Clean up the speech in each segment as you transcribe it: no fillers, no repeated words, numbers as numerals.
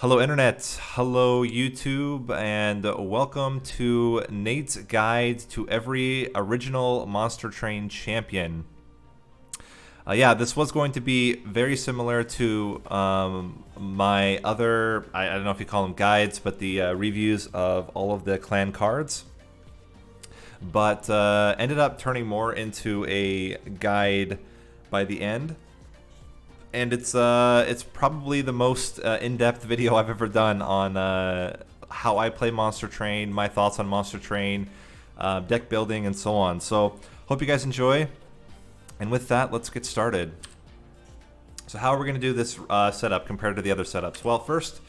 Hello Internet, hello YouTube, and welcome to Nate's Guide to Every Original Monster Train Champion. Yeah, this was going to be very similar to my other, I don't know if you call them guides, but the reviews of all of the clan cards. But ended up turning more into a guide by the end. And it's probably the most in-depth video I've ever done on how I play Monster Train, my thoughts on Monster Train, deck building, and so on. So hope you guys enjoy. And with that, let's get started. So how are we going to do this setup compared to the other setups? Well, first,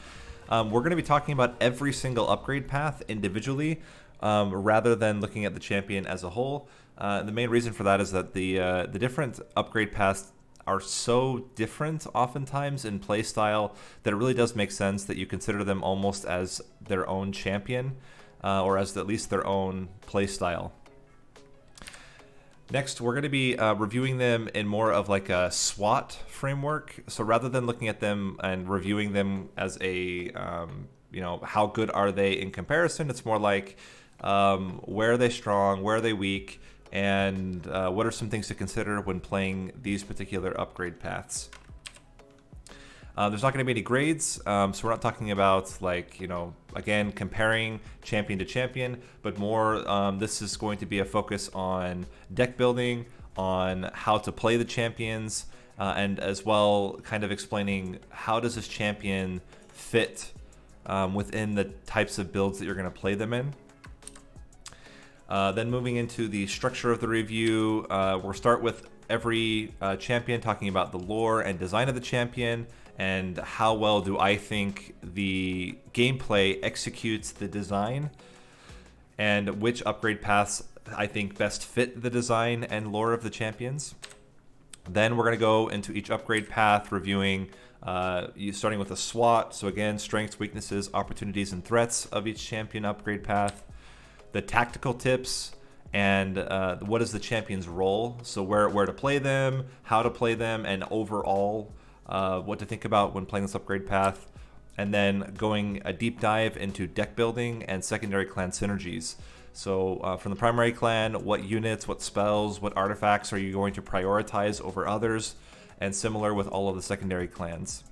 we're going to be talking about every single upgrade path individually, rather than looking at the champion as a whole. The main reason for that is that the different upgrade paths are so different oftentimes in playstyle that it really does make sense that you consider them almost as their own champion, or as at least their own playstyle. Next, we're going to be reviewing them in more of like a SWOT framework. So rather than looking at them and reviewing them as a, how good are they in comparison, it's more like where are they strong, where are they weak, and what are some things to consider when playing these particular upgrade paths. There's not going to be any grades, so we're not talking about again, comparing champion to champion, but more this is going to be a focus on deck building, on how to play the champions, and as well kind of explaining how does this champion fit within the types of builds that you're going to play them in. Then moving into the structure of the review, we'll start with every champion, talking about the lore and design of the champion, and how well do I think the gameplay executes the design, and which upgrade paths I think best fit the design and lore of the champions. Then we're going to go into each upgrade path, reviewing, starting with a SWOT, so again, strengths, weaknesses, opportunities, and threats of each champion upgrade path. The tactical tips, and what is the champion's role, so where to play them, how to play them, and overall what to think about when playing this upgrade path. And then going a deep dive into deck building and secondary clan synergies. So from the primary clan, what units, what spells, what artifacts are you going to prioritize over others, and similar with all of the secondary clans.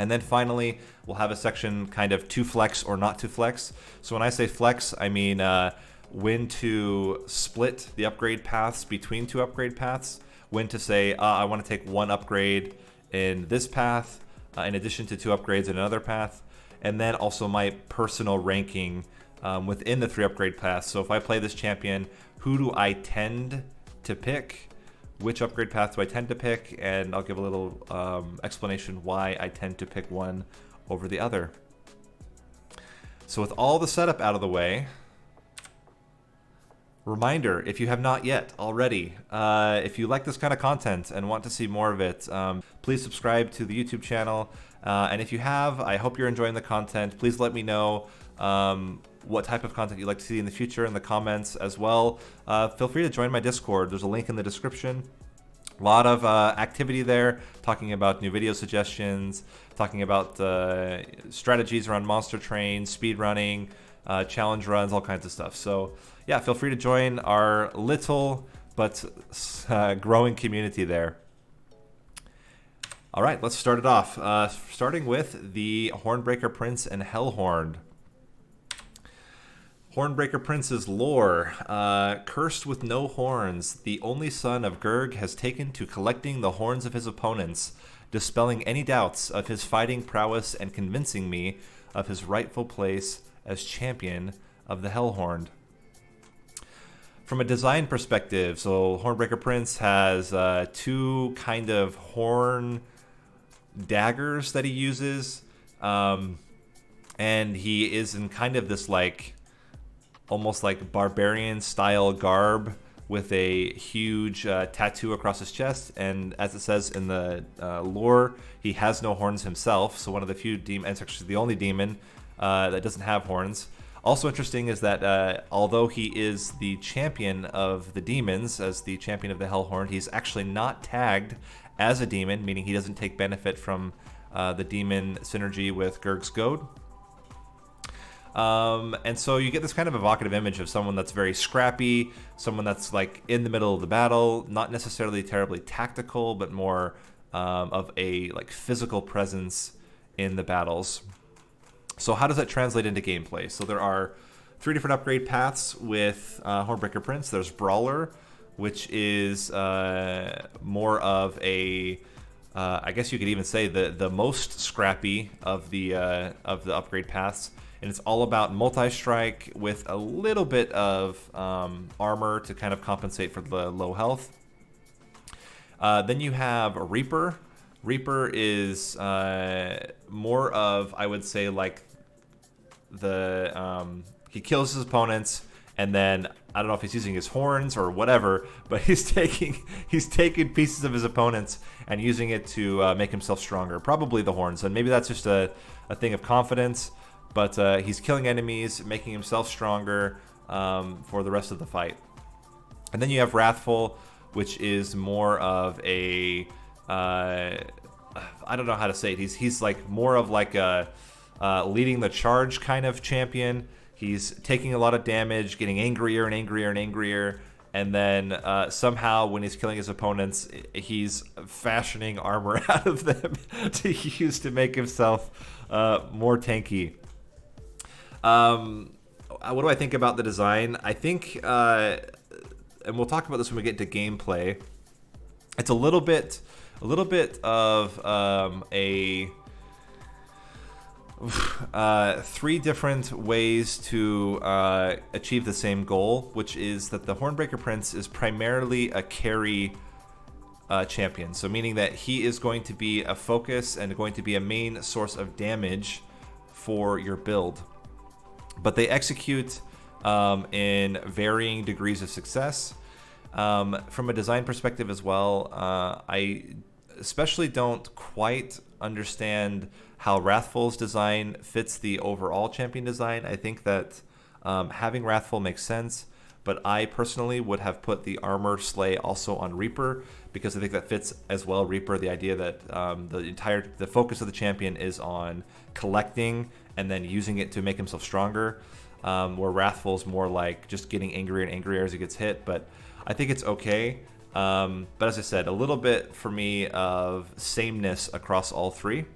And then finally, we'll have a section kind of to flex or not to flex. So when I say flex, I mean when to split the upgrade paths between two upgrade paths, when to say, I want to take one upgrade in this path, in addition to two upgrades in another path, and then also my personal ranking within the three upgrade paths. So if I play this champion, who do I tend to pick? Which upgrade path do I tend to pick? And I'll give a little explanation why I tend to pick one over the other. So with all the setup out of the way, reminder, if you have not yet already, if you like this kind of content and want to see more of it, please subscribe to the YouTube channel. And if you have, I hope you're enjoying the content. Please let me know what type of content you'd like to see in the future in the comments as well. Feel free to join my Discord. There's a link in the description. A lot of activity there, talking about new video suggestions, talking about strategies around Monster Train, speed running, challenge runs, all kinds of stuff. So yeah, feel free to join our little but growing community there. All right, let's start it off. Starting with the Hornbreaker Prince and Hellhorned. Hornbreaker Prince's lore. Cursed with no horns, the only son of Gurg has taken to collecting the horns of his opponents, dispelling any doubts of his fighting prowess and convincing me of his rightful place as champion of the Hellhorned. From a design perspective, so Hornbreaker Prince has two kind of horn daggers that he uses, and he is in kind of this almost like barbarian style garb with a huge tattoo across his chest, and as it says in the lore, he has no horns himself, so one of the few demons, actually the only demon that doesn't have horns. Also interesting is that although he is the champion of the demons, as the champion of the Hellhorned, he's actually not tagged as a demon, meaning he doesn't take benefit from the demon synergy with Gurg's Goad. And so you get this kind of evocative image of someone that's very scrappy, someone that's like in the middle of the battle, not necessarily terribly tactical, but more of a like physical presence in the battles. So how does that translate into gameplay? So there are 3 different upgrade paths with Hornbreaker Prince. There's Brawler, which is more of a, I guess you could even say the most scrappy of the upgrade paths. And it's all about multi-strike with a little bit of armor to kind of compensate for the low health. Then you have a Reaper. Reaper is more of, I would say, like he kills his opponents, and then I don't know if he's using his horns or whatever, but he's taking pieces of his opponents and using it to make himself stronger. Probably the horns, and maybe that's just a thing of confidence. But he's killing enemies, making himself stronger for the rest of the fight. And then you have Wrathful, which is more of a I don't know how to say it. He's like more of like a leading the charge kind of champion. He's taking a lot of damage, getting angrier and angrier and angrier, and then somehow when he's killing his opponents, he's fashioning armor out of them to use to make himself more tanky. What do I think about the design? I think, and we'll talk about this when we get into gameplay, it's a little bit of three different ways to achieve the same goal, which is that the Hornbreaker Prince is primarily a carry champion. So meaning that he is going to be a focus and going to be a main source of damage for your build. But they execute in varying degrees of success. From a design perspective as well, I especially don't quite understand how Wrathful's design fits the overall champion design. I think that having Wrathful makes sense, but I personally would have put the armor slay also on Reaper, because I think that fits as well. Reaper, the idea that the focus of the champion is on collecting and then using it to make himself stronger, where Wrathful's more like just getting angrier and angrier as he gets hit. But I think it's okay. But as I said, a little bit for me of sameness across all three.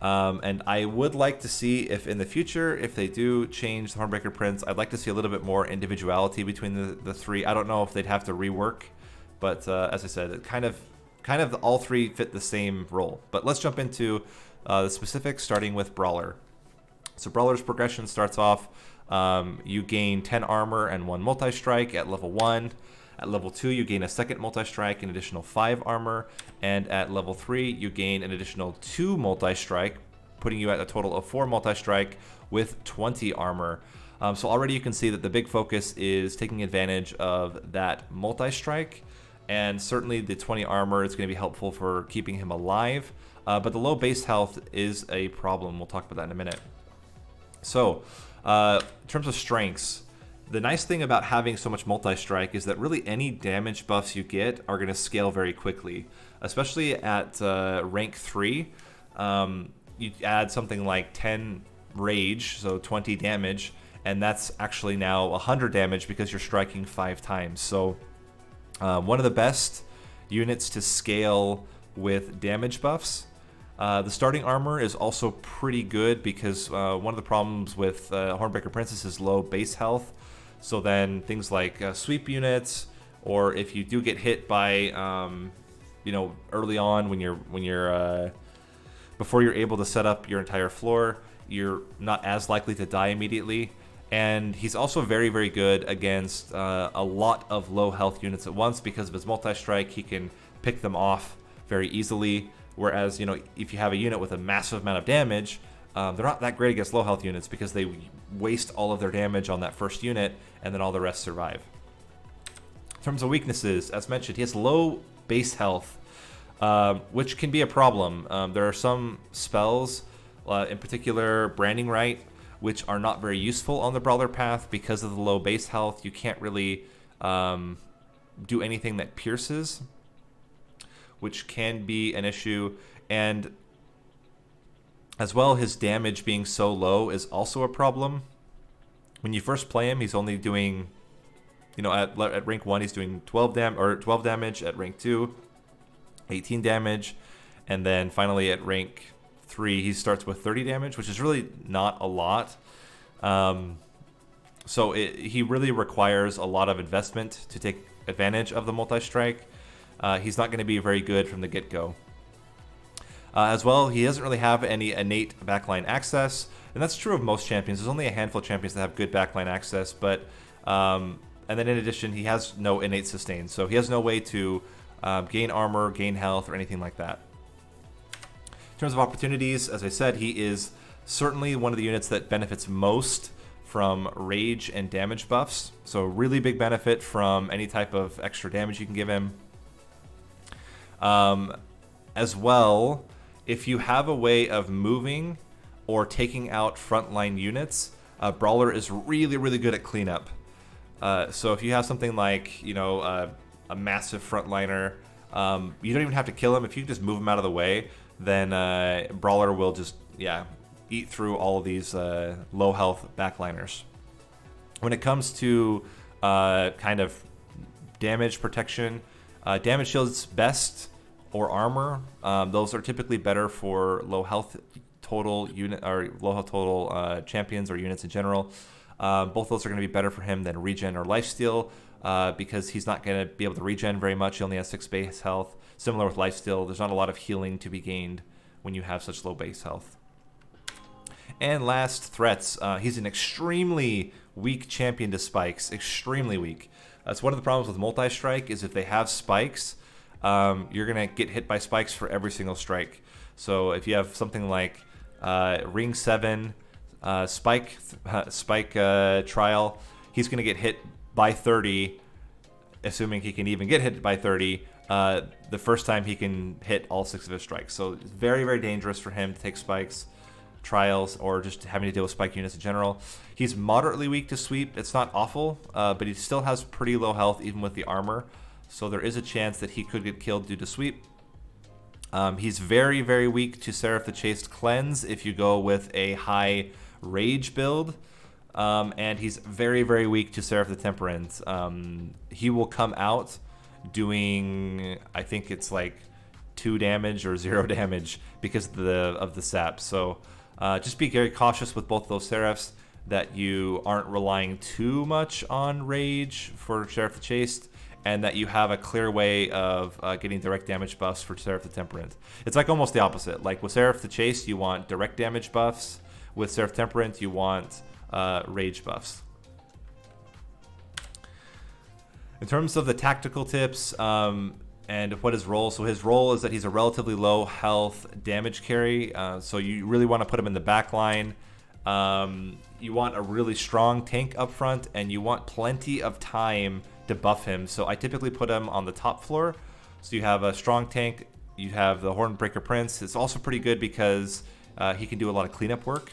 And I would like to see if in the future, if they do change the Hornbreaker Prince, I'd like to see a little bit more individuality between the three. I don't know if they'd have to rework, but as I said, it kind of all three fit the same role. But let's jump into the specifics, starting with Brawler. So Brawler's progression starts off, you gain 10 armor and 1 multi-strike at level 1. At level 2, you gain a second multi-strike, an additional 5 armor, and at level 3, you gain an additional 2 multi-strike, putting you at a total of 4 multi-strike with 20 armor. So already you can see that the big focus is taking advantage of that multi-strike, and certainly the 20 armor is going to be helpful for keeping him alive, but the low base health is a problem. We'll talk about that in a minute. So, in terms of strengths, the nice thing about having so much multi-strike is that really any damage buffs you get are going to scale very quickly, especially at rank 3. You add something like 10 rage, so 20 damage, and that's actually now 100 damage because you're striking 5 times. So one of the best units to scale with damage buffs. The starting armor is also pretty good because one of the problems with Hornbreaker Princess is low base health. So then things like sweep units, or if you do get hit by, early on when you're before you're able to set up your entire floor, you're not as likely to die immediately. And he's also very, very good against a lot of low health units at once because of his multi-strike. He can pick them off very easily. Whereas, if you have a unit with a massive amount of damage, they're not that great against low health units because they waste all of their damage on that first unit and then all the rest survive. In terms of weaknesses, as mentioned, he has low base health, which can be a problem. There are some spells, in particular Branding Right, which are not very useful on the Brawler path because of the low base health. You can't really do anything that pierces, which can be an issue. And As well, his damage being so low is also a problem. When you first play him, he's only doing, at rank 1, he's doing 12 damage. At rank 2, 18 damage. And then finally at rank 3, he starts with 30 damage, which is really not a lot. So he really requires a lot of investment to take advantage of the multi-strike. He's not going to be very good from the get-go. As well, he doesn't really have any innate backline access, and that's true of most champions. There's only a handful of champions that have good backline access, but and then in addition, he has no innate sustain, so he has no way to gain armor, gain health, or anything like that. In terms of opportunities, as I said, he is certainly one of the units that benefits most from rage and damage buffs, so really big benefit from any type of extra damage you can give him. As well, if you have a way of moving or taking out frontline units, Brawler is really, really good at cleanup. So if you have something like, a massive frontliner, you don't even have to kill him. If you just move him out of the way, then Brawler will just, eat through all of these low health backliners. When it comes to kind of damage protection, damage shields best, or armor, those are typically better for low health total unit or low health total champions or units in general. Both those are going to be better for him than regen or lifesteal, because he's not going to be able to regen very much. He only has 6 base health. Similar with lifesteal, there's not a lot of healing to be gained when you have such low base health. And last, threats. He's an extremely weak champion to spikes. Extremely weak. That's one of the problems with multi-strike, is if they have spikes, you're going to get hit by spikes for every single strike. So if you have something like Ring 7 Spike Trial, he's going to get hit by 30, assuming he can even get hit by 30, the first time he can hit all 6 of his strikes. So it's very, very dangerous for him to take spikes, trials, or just having to deal with spike units in general. He's moderately weak to sweep. It's not awful, but he still has pretty low health even with the armor. So there is a chance that he could get killed due to sweep. He's very, very weak to Seraph the Chaste Cleanse if you go with a high rage build. And he's very, very weak to Seraph the Temperance. He will come out doing, I think it's like 2 damage or 0 damage because of the sap. So just be very cautious with both those Seraphs, that you aren't relying too much on rage for Seraph the Chaste, and that you have a clear way of getting direct damage buffs for Seraph the Temperate. It's like almost the opposite. Like with Seraph the Chaste, you want direct damage buffs. With Seraph Temperate, you want rage buffs. In terms of the tactical tips and what his role, so his role is that he's a relatively low health damage carry. So you really want to put him in the back line. You want a really strong tank up front, and you want plenty of time to buff him. So I typically put him on the top floor. So you have a strong tank, you have the Hornbreaker Prince. It's also pretty good because he can do a lot of cleanup work.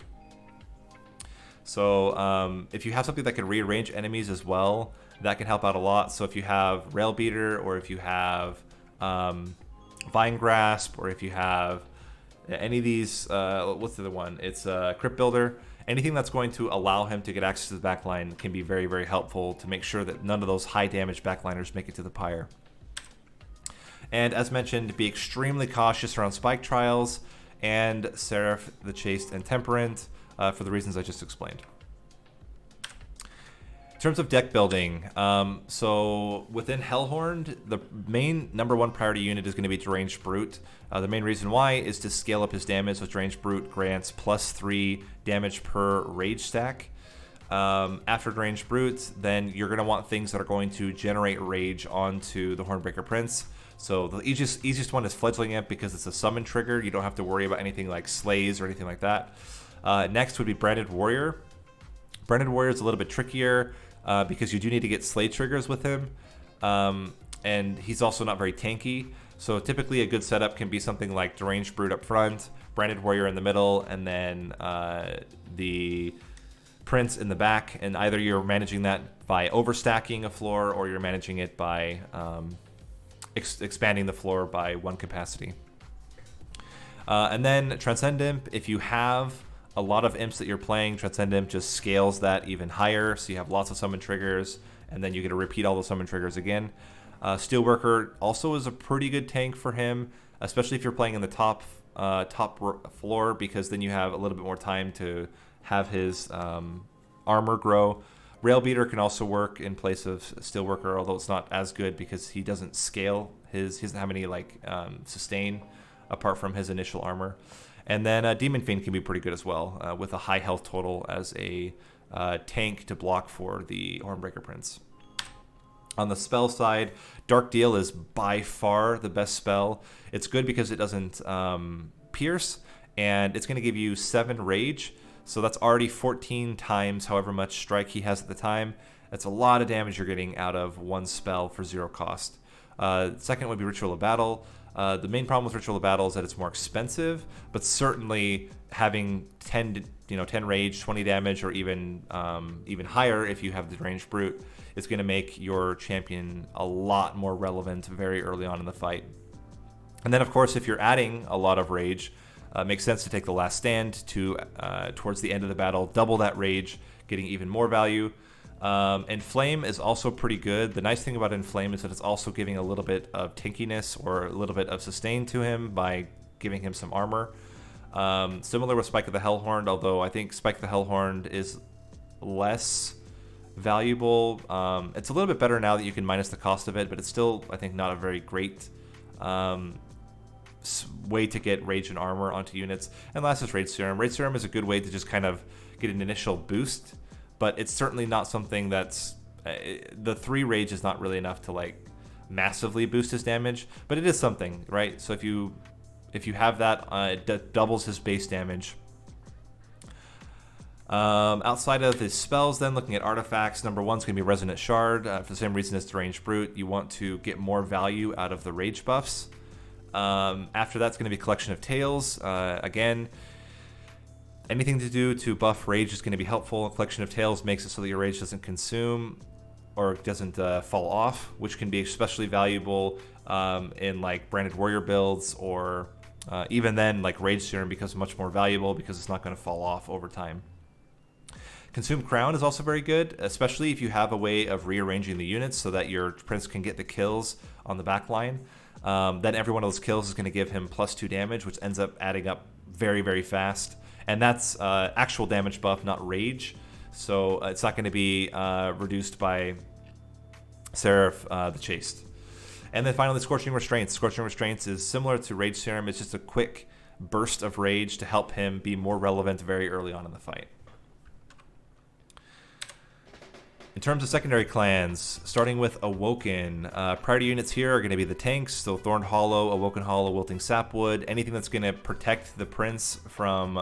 So if you have something that can rearrange enemies as well, that can help out a lot. So if you have Rail Beater, or if you have Vine Grasp, or if you have any of these, what's the other one? It's Crypt Builder. Anything that's going to allow him to get access to the backline can be very, very helpful to make sure that none of those high damage backliners make it to the pyre. And as mentioned, be extremely cautious around spike trials and Seraph the Chaste and Temperate for the reasons I just explained. In terms of deck building, so within Hellhorned, the main #1 priority unit is going to be Deranged Brute. The main reason why is to scale up his damage, with Deranged Brute grants +3 damage per rage stack. After Deranged Brute, then you're going to want things that are going to generate rage onto the Hornbreaker Prince. So the easiest one is Fledgling Imp, because it's a summon trigger. You don't have to worry about anything like slays or anything like that. Next would be Branded Warrior. Branded Warrior is a little bit trickier, because you do need to get slay triggers with him, and he's also not very tanky. So typically a good setup can be something like Deranged Brute up front, Branded Warrior in the middle, and then the Prince in the back. And either you're managing that by overstacking a floor, or you're managing it by expanding the floor by 1 capacity. And then Transcend Imp, if you have a lot of imps that you're playing, Transcend Imp just scales that even higher, so you have lots of summon triggers, and then you get to repeat all the summon triggers again. Steelworker also is a pretty good tank for him, especially if you're playing in the top floor, because then you have a little bit more time to have his armor grow. Railbeater can also work in place of Steelworker, although it's not as good because he doesn't scale. He doesn't have any sustain apart from his initial armor. And then Demon Fiend can be pretty good as well, with a high health total as a tank to block for the Hornbreaker Prince. On the spell side, Dark Deal is by far the best spell. It's good because it doesn't pierce, and it's going to give you 7 rage. So that's already 14 times however much strike he has at the time. That's a lot of damage you're getting out of one spell for 0 cost. Second would be Ritual of Battle. The main problem with Ritual of Battle is that it's more expensive, but certainly having 10 rage, 20 damage, or even higher if you have the ranged brute, is going to make your champion a lot more relevant very early on in the fight. And then, of course, if you're adding a lot of rage, it makes sense to take the Last Stand to towards the end of the battle, double that rage, getting even more value. Inflame is also pretty good. The nice thing about Inflame is that it's also giving a little bit of tankiness or a little bit of sustain to him by giving him some armor. Similar with Spike of the Hellhorned, although I think Spike of the Hellhorned is less valuable. It's a little bit better now that you can minus the cost of it, but it's still, I think, not a very great way to get rage and armor onto units. And last is Rage Serum. Rage Serum is a good way to just kind of get an initial boost, but it's certainly not something that's the 3 rage is not really enough to like massively boost his damage, but it is something, right? So if you have that, it doubles his base damage. Outside of his spells, then looking at artifacts, number 1 is going to be Resonant Shard. For the same reason as the Ranged Brute, you want to get more value out of the rage buffs. After that's going to be Collection of Tales. Again, anything to do to buff rage is going to be helpful. Collection of Tales makes it so that your rage doesn't consume or doesn't fall off, which can be especially valuable in like Branded Warrior builds, or even then like Rage Serum becomes much more valuable because it's not going to fall off over time. Consume Crown is also very good, especially if you have a way of rearranging the units so that your prince can get the kills on the back line. Then every one of those kills is going to give him +2 damage, which ends up adding up very, very fast. And that's actual damage buff, not rage. So it's not going to be reduced by Seraph the Chaste. And then finally, Scorching Restraints. Scorching Restraints is similar to Rage Serum. It's just a quick burst of rage to help him be more relevant very early on in the fight. In terms of secondary clans, starting with Awoken, priority units here are going to be the tanks, so Thorned Hollow, Awoken Hollow, Wilting Sapwood. Anything that's going to protect the prince from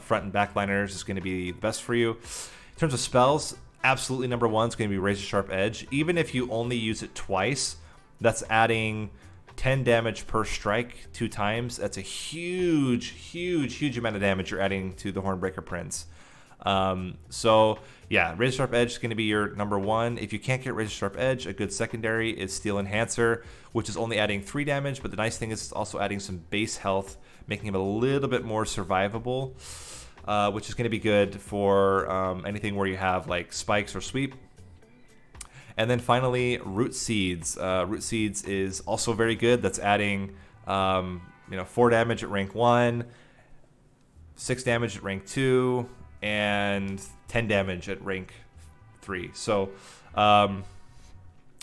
front and backliners is going to be best for you. In terms of spells, absolutely number 1 is going to be Razor Sharp Edge. Even if you only use it twice, that's adding 10 damage per strike 2 times. That's a huge, huge, huge amount of damage you're adding to the Hornbreaker Prince. So yeah, Razor Sharp Edge is going to be your number 1. If you can't get Razor Sharp Edge, a good secondary is Steel Enhancer, which is only adding 3 damage, but the nice thing is it's also adding some base health, making him a little bit more survivable, which is going to be good for anything where you have like spikes or sweep. And then finally, Root Seeds. Root Seeds is also very good. That's adding 4 damage at rank 1, 6 damage at rank 2, and 10 damage at rank 3. So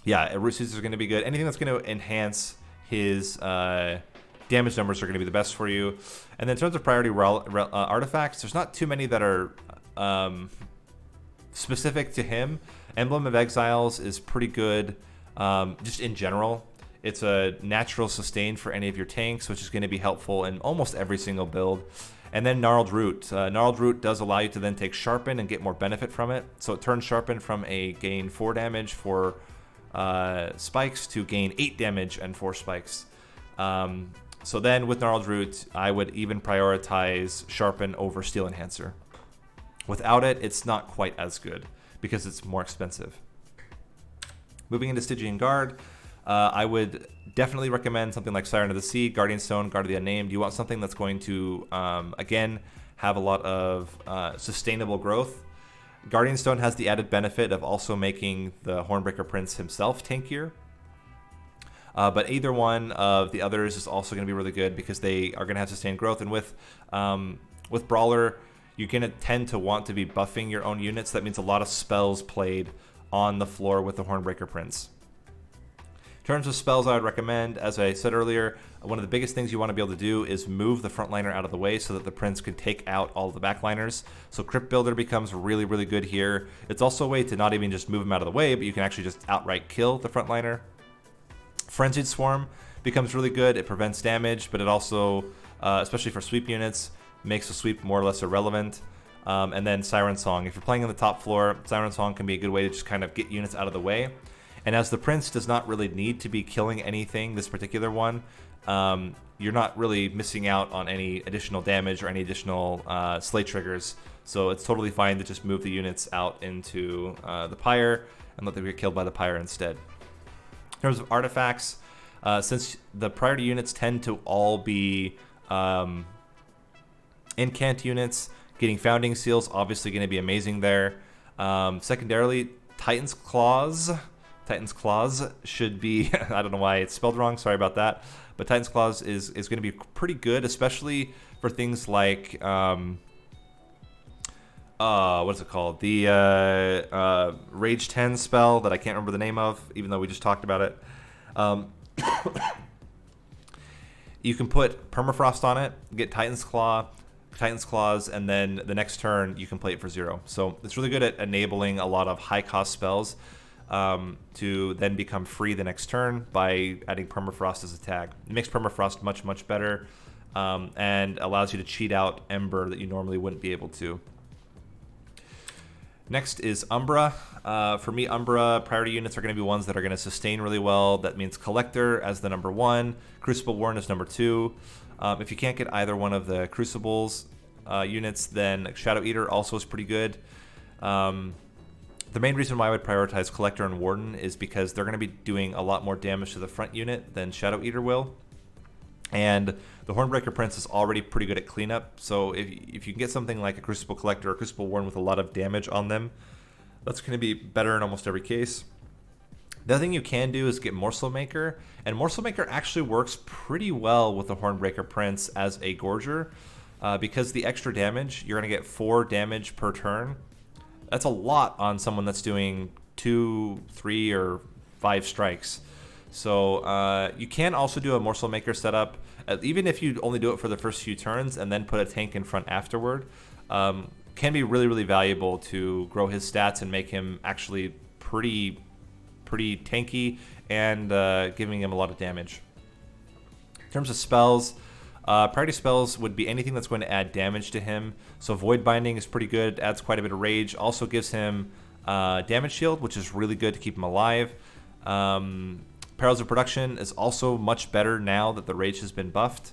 yeah, Root Seeds are going to be good. Anything that's going to enhance his damage numbers are going to be the best for you. And then in terms of priority artifacts, there's not too many that are specific to him. Emblem of Exiles is pretty good just in general. It's a natural sustain for any of your tanks, which is going to be helpful in almost every single build. And then Gnarled Root. Gnarled Root does allow you to then take Sharpen and get more benefit from it. So it turns Sharpen from a gain 4 damage for spikes to gain 8 damage and 4 spikes. So then with Gnarled Root, I would even prioritize Sharpen over Steel Enhancer. Without it, it's not quite as good because it's more expensive. Moving into Stygian Guard. I would definitely recommend something like Siren of the Sea, Guardian Stone, Guard of the Unnamed. You want something that's going to, again, have a lot of sustainable growth. Guardian Stone has the added benefit of also making the Hornbreaker Prince himself tankier. But either one of the others is also going to be really good because they are going to have sustained growth. And with Brawler, you're going to tend to want to be buffing your own units. That means a lot of spells played on the floor with the Hornbreaker Prince. In terms of spells I would recommend, as I said earlier, one of the biggest things you want to be able to do is move the frontliner out of the way so that the Prince can take out all the backliners. So Crypt Builder becomes really, really good here. It's also a way to not even just move them out of the way, but you can actually just outright kill the frontliner. Frenzied Swarm becomes really good. It prevents damage, but it also, especially for sweep units, makes the sweep more or less irrelevant. And then Siren Song. If you're playing on the top floor, Siren Song can be a good way to just kind of get units out of the way. And as the Prince does not really need to be killing anything, this particular one, you're not really missing out on any additional damage or any additional slay triggers. So it's totally fine to just move the units out into the Pyre and let them get killed by the Pyre instead. In terms of artifacts, since the priority units tend to all be incant units, getting Founding Seals obviously going to be amazing there. Secondarily, Titan's Claws. Titan's Claws should be, I don't know why it's spelled wrong, sorry about that, but Titan's Claws is going to be pretty good, especially for things like, what is it called? The Rage 10 spell that I can't remember the name of, even though we just talked about it. You can put Permafrost on it, get Titan's Claws, and then the next turn you can play it for 0. So it's really good at enabling a lot of high-cost spells to then become free the next turn by adding Permafrost as a tag. It makes Permafrost much, much better and allows you to cheat out Ember that you normally wouldn't be able to. Next is Umbra. For me, Umbra priority units are going to be ones that are going to sustain really well. That means Collector as the number 1, Crucible Warren as number 2. If you can't get either one of the Crucibles units, then Shadow Eater also is pretty good. The main reason why I would prioritize Collector and Warden is because they're going to be doing a lot more damage to the front unit than Shadow Eater will. And the Hornbreaker Prince is already pretty good at cleanup, so if you can get something like a Crucible Collector or Crucible Warden with a lot of damage on them, that's going to be better in almost every case. The other thing you can do is get Morsel Maker, and Morsel Maker actually works pretty well with the Hornbreaker Prince as a Gorger, because the extra damage, you're going to get 4 damage per turn. That's a lot on someone that's doing 2, 3, or 5 strikes. So you can also do a Morsel Maker setup, even if you only do it for the first few turns and then put a tank in front afterward. Can be really, really valuable to grow his stats and make him actually pretty tanky and giving him a lot of damage. In terms of spells, priority spells would be anything that's going to add damage to him. So Void Binding is pretty good, adds quite a bit of rage, also gives him damage shield, which is really good to keep him alive. Perils of Production is also much better now that the rage has been buffed.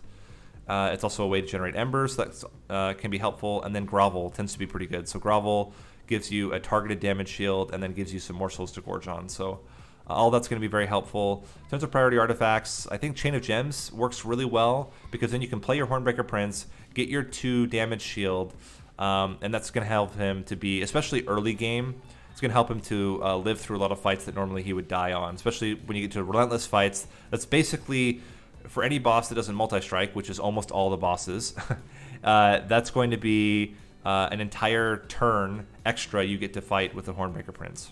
It's also a way to generate embers that can be helpful. And then Grovel tends to be pretty good. So Grovel gives you a targeted damage shield and then gives you some morsels to gorge on. So all that's going to be very helpful. In terms of priority artifacts, I think Chain of Gems works really well because then you can play your Hornbreaker Prince, get your 2 damage shield, and that's going to help him to be, especially early game, it's going to help him to live through a lot of fights that normally he would die on, especially when you get to relentless fights. That's basically, for any boss that doesn't multi-strike, which is almost all the bosses, that's going to be an entire turn extra you get to fight with the Hornbreaker Prince.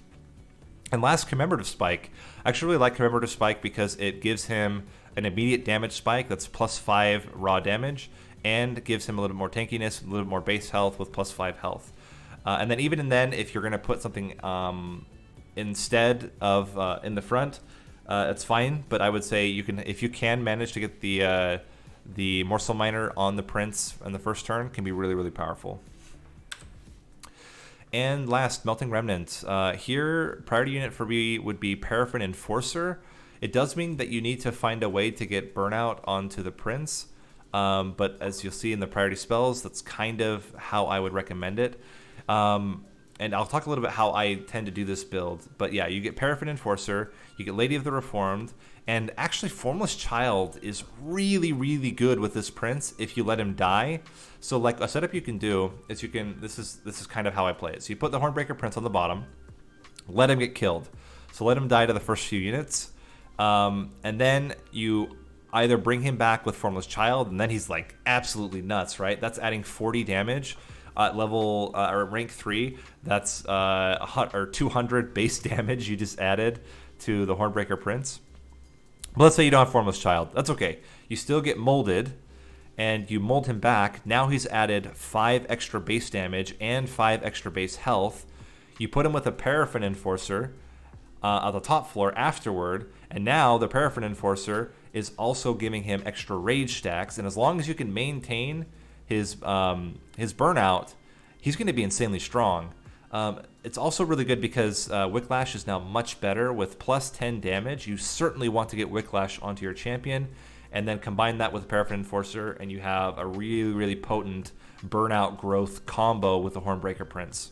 And last, Commemorative Spike. I actually really like Commemorative Spike because it gives him an immediate damage spike that's +5 raw damage and gives him a little bit more tankiness, a little bit more base health with +5 health. And then even then, if you're going to put something instead of in the front, it's fine. But I would say you can, if you can manage to get the Morsel Miner on the Prince in the first turn, can be really, really powerful. And last, Melting Remnant. Here, priority unit for me would be Paraffin Enforcer. It does mean that you need to find a way to get Burnout onto the Prince. But as you'll see in the priority spells, that's kind of how I would recommend it. and I'll talk a little bit how I tend to do this build. But yeah, you get Paraffin Enforcer, you get Lady of the Reformed, and actually Formless Child is really, really good with this prince if you let him die. So like a setup you can do is this is kind of how I play it. So you put the Hornbreaker Prince on the bottom, let him get killed. So let him die to the first few units, and then you either bring him back with Formless Child, and then he's like absolutely nuts, right? That's adding 40 damage at level or rank 3. That's 200 base damage you just added to the Hornbreaker Prince. But let's say you don't have Formless Child. That's okay. You still get molded, and you mold him back. Now he's added 5 extra base damage and 5 extra base health. You put him with a Paraffin Enforcer on the top floor afterward, and now the Paraffin Enforcer is also giving him extra rage stacks. And as long as you can maintain his burnout, he's going to be insanely strong. It's also really good because Wicklash is now much better with plus 10 damage. You certainly want to get Wicklash onto your champion, and then combine that with Paraffin Enforcer, and you have a really, really potent burnout growth combo with the Hornbreaker Prince.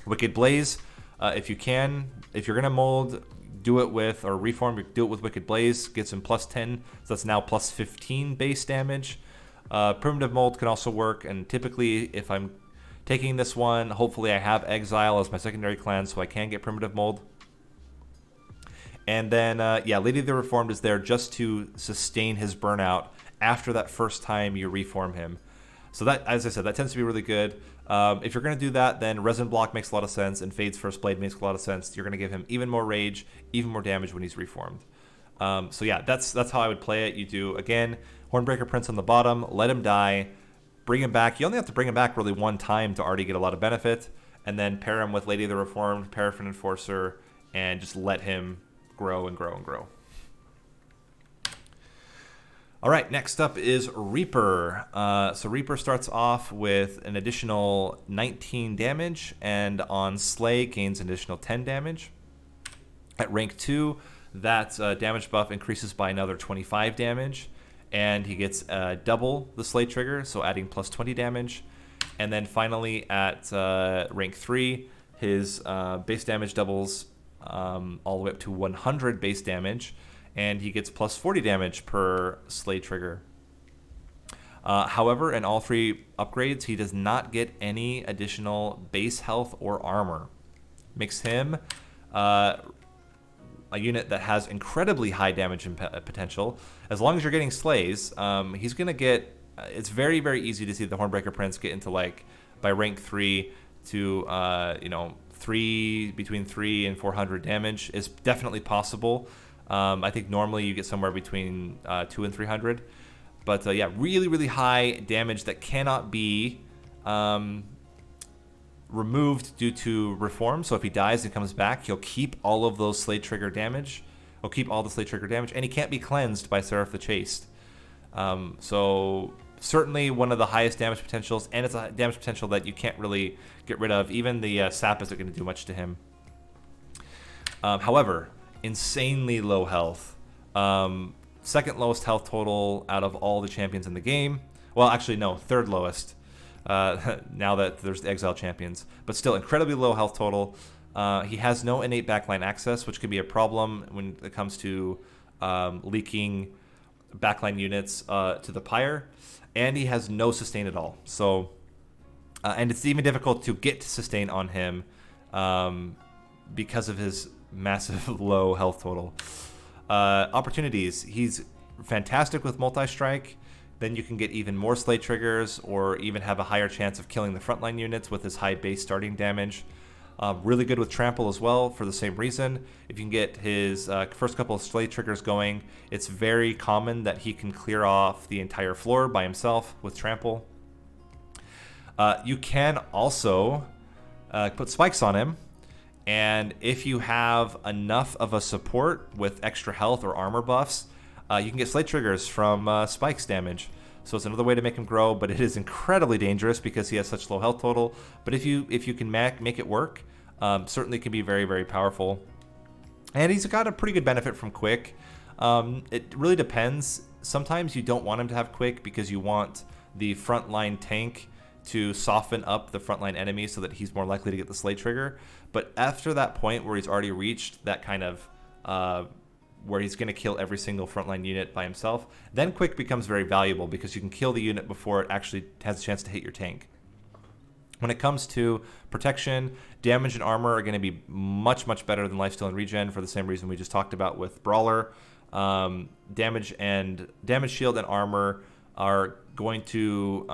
Wicked Blaze, if you're gonna mold, do it with, or reform, do it with Wicked Blaze. Gets him plus 10, so that's now plus 15 base damage. Primitive Mold can also work, and typically if I'm taking this one, hopefully I have Exile as my secondary clan, so I can get Primitive Mold. And then, yeah, Lady of the Reformed is there just to sustain his burnout after that first time you reform him. So that, as I said, that tends to be really good. If you're going to do that, then Resin Block makes a lot of sense, and Fade's First Blade makes a lot of sense. You're going to give him even more rage, even more damage when he's reformed. So yeah, that's how I would play it. You do, again, Hornbreaker Prince on the bottom, let him die, bring him back. You only have to bring him back really one time to already get a lot of benefit, and then pair him with Lady of the Reformed, Paraffin Enforcer, and just let him grow and grow and grow. All right, next up is Reaper. So Reaper starts off with an additional 19 damage, and on Slay gains an additional 10 damage. At rank 2, that damage buff increases by another 25 damage, and he gets double the Slay trigger, so adding plus 20 damage. And then finally at rank 3, his base damage doubles all the way up to 100 base damage, and he gets plus 40 damage per Slay trigger. However, in all 3 upgrades, he does not get any additional base health or armor. Makes him a unit that has incredibly high damage and potential. As long as you're getting Slays, he's going to get... it's very, very easy to see the Hornbreaker Prince get into, like, by rank 3 to, between 3 and 400 damage is definitely possible. I think normally you get somewhere between 2 and 300. But yeah, really, really high damage that cannot be removed due to reform. So if he dies and comes back, he'll keep all of those Slay trigger damage. He'll keep all the Slay trigger damage, and he can't be cleansed by Seraph the Chaste. So certainly one of the highest damage potentials, and it's a damage potential that you can't really get rid of. Even the sap isn't going to do much to him. However, insanely low health. Second lowest health total out of all the champions in the game. Well, actually, no, third lowest. Now that there's the Exile champions. But still, incredibly low health total. He has no innate backline access, which could be a problem when it comes to leaking backline units to the Pyre. And he has no sustain at all. So, and it's even difficult to get sustain on him because of his massive low health total. Opportunities. He's fantastic with multi-strike. Then you can get even more Slay triggers, or even have a higher chance of killing the frontline units with his high base starting damage. Really good with trample as well for the same reason. If you can get his first couple of Slay triggers going, it's very common that he can clear off the entire floor by himself with trample. You can also put spikes on him, and if you have enough of a support with extra health or armor buffs, you can get Slay triggers from spikes damage. So it's another way to make him grow, but it is incredibly dangerous because he has such low health total. But if you can make it work, certainly can be very, very powerful. And he's got a pretty good benefit from Quick. It really depends. Sometimes you don't want him to have Quick because you want the frontline tank to soften up the frontline enemy so that he's more likely to get the Slay trigger. But after that point where he's already reached that kind of where he's going to kill every single frontline unit by himself, then Quick becomes very valuable because you can kill the unit before it actually has a chance to hit your tank. When it comes to protection, damage and armor are going to be much, much better than lifesteal and regen for the same reason we just talked about with Brawler. Damage, shield, and armor are going to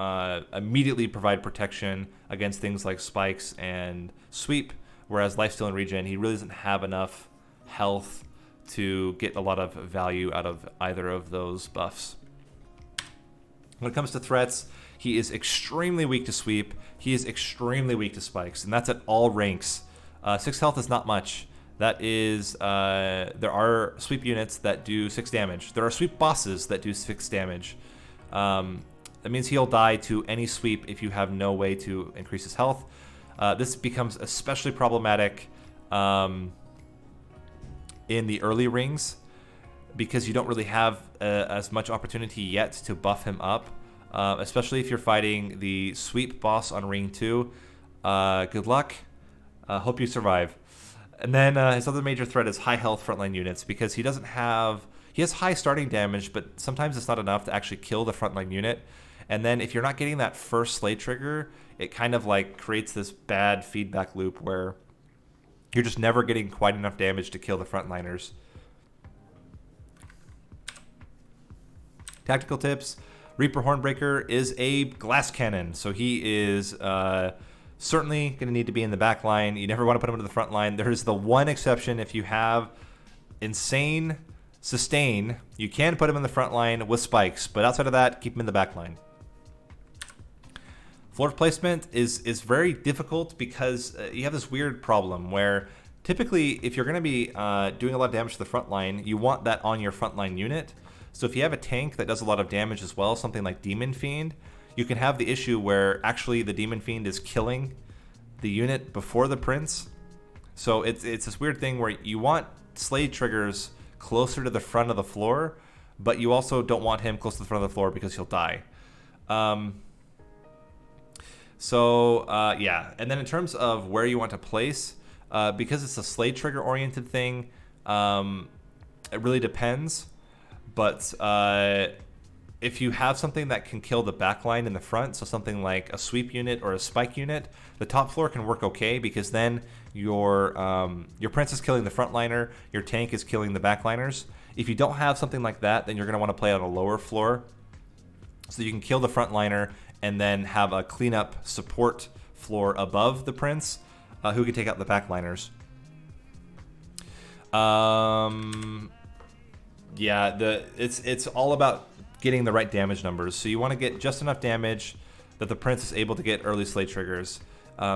immediately provide protection against things like spikes and sweep, whereas lifesteal and regen, he really doesn't have enough health to get a lot of value out of either of those buffs. When it comes to threats, he is extremely weak to sweep. He is extremely weak to spikes, and that's at all ranks. 6 health is not much. That is, there are sweep units that do 6 damage. There are sweep bosses that do 6 damage. That means he'll die to any sweep if you have no way to increase his health. This becomes especially problematic in the early rings because you don't really have as much opportunity yet to buff him up. Especially if you're fighting the sweep boss on ring 2. Good luck. Hope you survive. And then his other major threat is high health frontline units because he doesn't have... He has high starting damage, but sometimes it's not enough to actually kill the frontline unit. And then if you're not getting that first Slay trigger, it kind of like creates this bad feedback loop where you're just never getting quite enough damage to kill the frontliners. Tactical tips. Reaper Hornbreaker is a glass cannon, so he is certainly going to need to be in the back line. You never want to put him into the front line. There is the one exception. If you have insane sustain, you can put him in the front line with spikes, but outside of that, keep him in the back line. Floor placement is very difficult because you have this weird problem where typically if you're going to be doing a lot of damage to the front line, you want that on your front line unit. So if you have a tank that does a lot of damage as well, something like Demon Fiend, you can have the issue where actually the Demon Fiend is killing the unit before the Prince. So it's this weird thing where you want Slay triggers closer to the front of the floor, but you also don't want him close to the front of the floor because he'll die. Yeah, and then in terms of where you want to place, because it's a Slay trigger oriented thing, it really depends. But if you have something that can kill the backline in the front, so something like a sweep unit or a spike unit, the top floor can work okay because then your Prince is killing the frontliner, your tank is killing the backliners. If you don't have something like that, then you're going to want to play on a lower floor so you can kill the frontliner and then have a cleanup support floor above the Prince who can take out the backliners. Yeah, it's all about getting the right damage numbers. So you want to get just enough damage that the Prince is able to get early Slay triggers.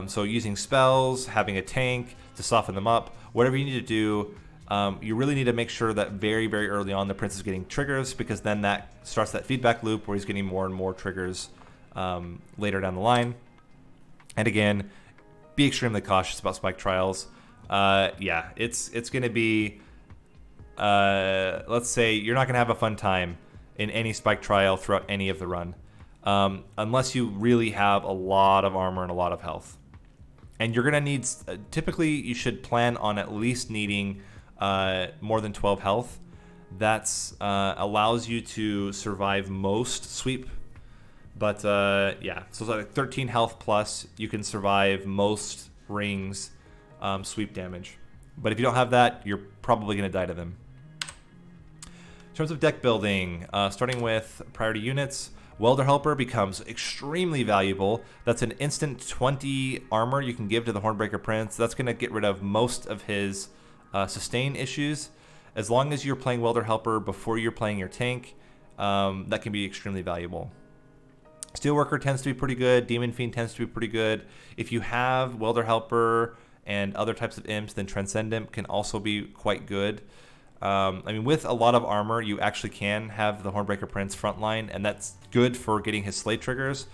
So using spells, having a tank to soften them up, whatever you need to do, you really need to make sure that very, very early on the Prince is getting triggers because then that starts that feedback loop where he's getting more and more triggers later down the line. And again, be extremely cautious about spike trials. Yeah, it's going to be... let's say you're not going to have a fun time in any spike trial throughout any of the run unless you really have a lot of armor and a lot of health. And you're going to need, typically you should plan on at least needing more than 12 health. That's allows you to survive most sweep. But yeah, so it's like 13 health plus, you can survive most rings sweep damage. But if you don't have that, you're probably going to die to them. In terms of deck building, starting with priority units, Welder Helper becomes extremely valuable. That's an instant 20 armor you can give to the Hornbreaker Prince. That's going to get rid of most of his sustain issues. As long as you're playing Welder Helper before you're playing your tank, that can be extremely valuable. Steelworker tends to be pretty good. Demon Fiend tends to be pretty good. If you have Welder Helper and other types of imps, then Transcendent can also be quite good. I mean, with a lot of armor, you actually can have the Hornbreaker Prince frontline, and that's good for getting his Slay triggers.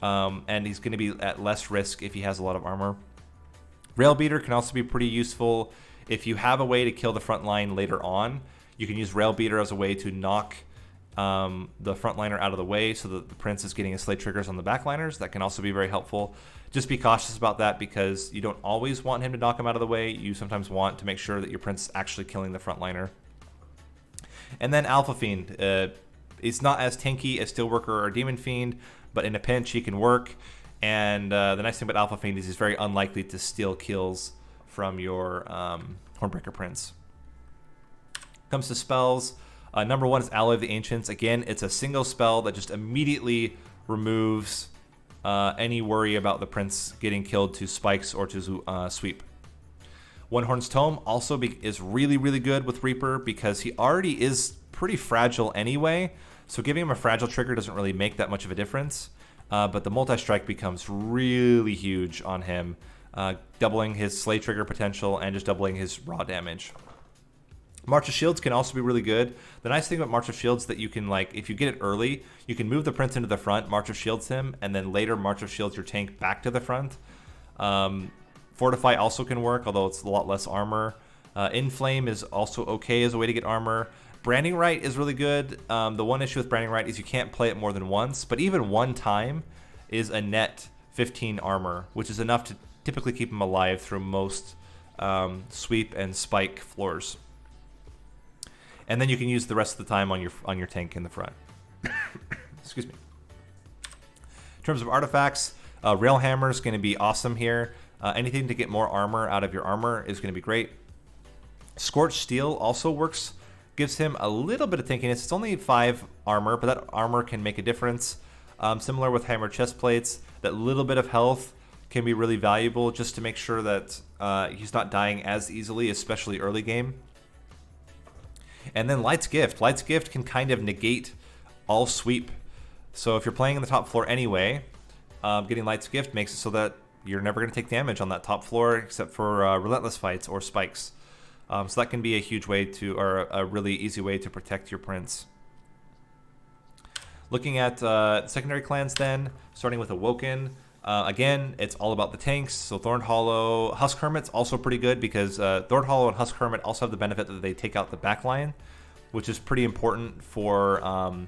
And he's going to be at less risk if he has a lot of armor. Rail Beater can also be pretty useful. If you have a way to kill the front line later on, you can use Rail Beater as a way to knock the frontliner out of the way so that the prince is getting his slay triggers on the backliners. That can also be very helpful. Just be cautious about that because you don't always want him to knock him out of the way. You sometimes want to make sure that your prince is actually killing the frontliner. And then Alpha Fiend. It's not as tanky as Steelworker or Demon Fiend, but in a pinch he can work. And the nice thing about Alpha Fiend is he's very unlikely to steal kills from your Hornbreaker Prince. Comes to spells. Number 1 is Alloy of the Ancients. Again, it's a single spell that just immediately removes any worry about the prince getting killed to spikes or to sweep. One Horn's Tome also is really, really good with Reaper because he already is pretty fragile anyway. So giving him a fragile trigger doesn't really make that much of a difference. But the multi-strike becomes really huge on him, doubling his slay trigger potential and just doubling his raw damage. March of Shields can also be really good. The nice thing about March of Shields is that you can, like, if you get it early, you can move the prince into the front, March of Shields him, and then later March of Shields your tank back to the front. Fortify also can work, although it's a lot less armor. Inflame is also okay as a way to get armor. Branding Right is really good. The one issue with Branding Right is you can't play it more than once, but even one time is a net 15 armor, which is enough to typically keep him alive through most sweep and spike floors. And then you can use the rest of the time on your tank in the front. Excuse me. In terms of artifacts, Railhammer is going to be awesome here. Anything to get more armor out of your armor is going to be great. Scorched Steel also works. Gives him a little bit of tankiness. It's only 5 armor, but that armor can make a difference. Similar with Hammer Chest Plates, that little bit of health can be really valuable just to make sure that he's not dying as easily, especially early game. And then Light's Gift. Light's Gift can kind of negate all sweep. So if you're playing in the top floor anyway, getting Light's Gift makes it so that you're never going to take damage on that top floor except for relentless fights or spikes. So that can be a huge way to, or a really easy way to protect your prince. Looking at secondary clans then, starting with Awoken. Again, it's all about the tanks. So Thorn Hollow, Husk Hermit's also pretty good because Thorn Hollow and Husk Hermit also have the benefit that they take out the backline, which is pretty important for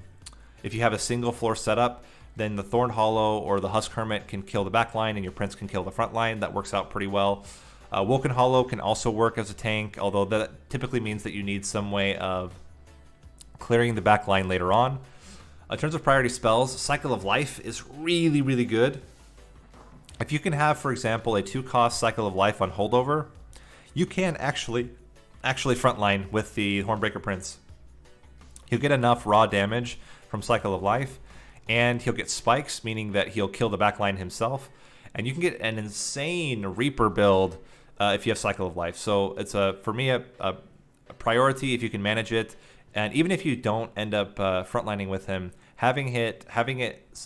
if you have a single floor setup, then the Thorn Hollow or the Husk Hermit can kill the backline and your prince can kill the front line. That works out pretty well. Woken Hollow can also work as a tank, although that typically means that you need some way of clearing the backline later on. In terms of priority spells, Cycle of Life is really, really good. If you can have, for example, a 2-cost Cycle of Life on holdover, you can actually frontline with the Hornbreaker Prince. He'll get enough raw damage from Cycle of Life, and he'll get spikes, meaning that he'll kill the backline himself. And you can get an insane Reaper build if you have Cycle of Life. So it's for me a priority if you can manage it. And even if you don't end up frontlining with him, having it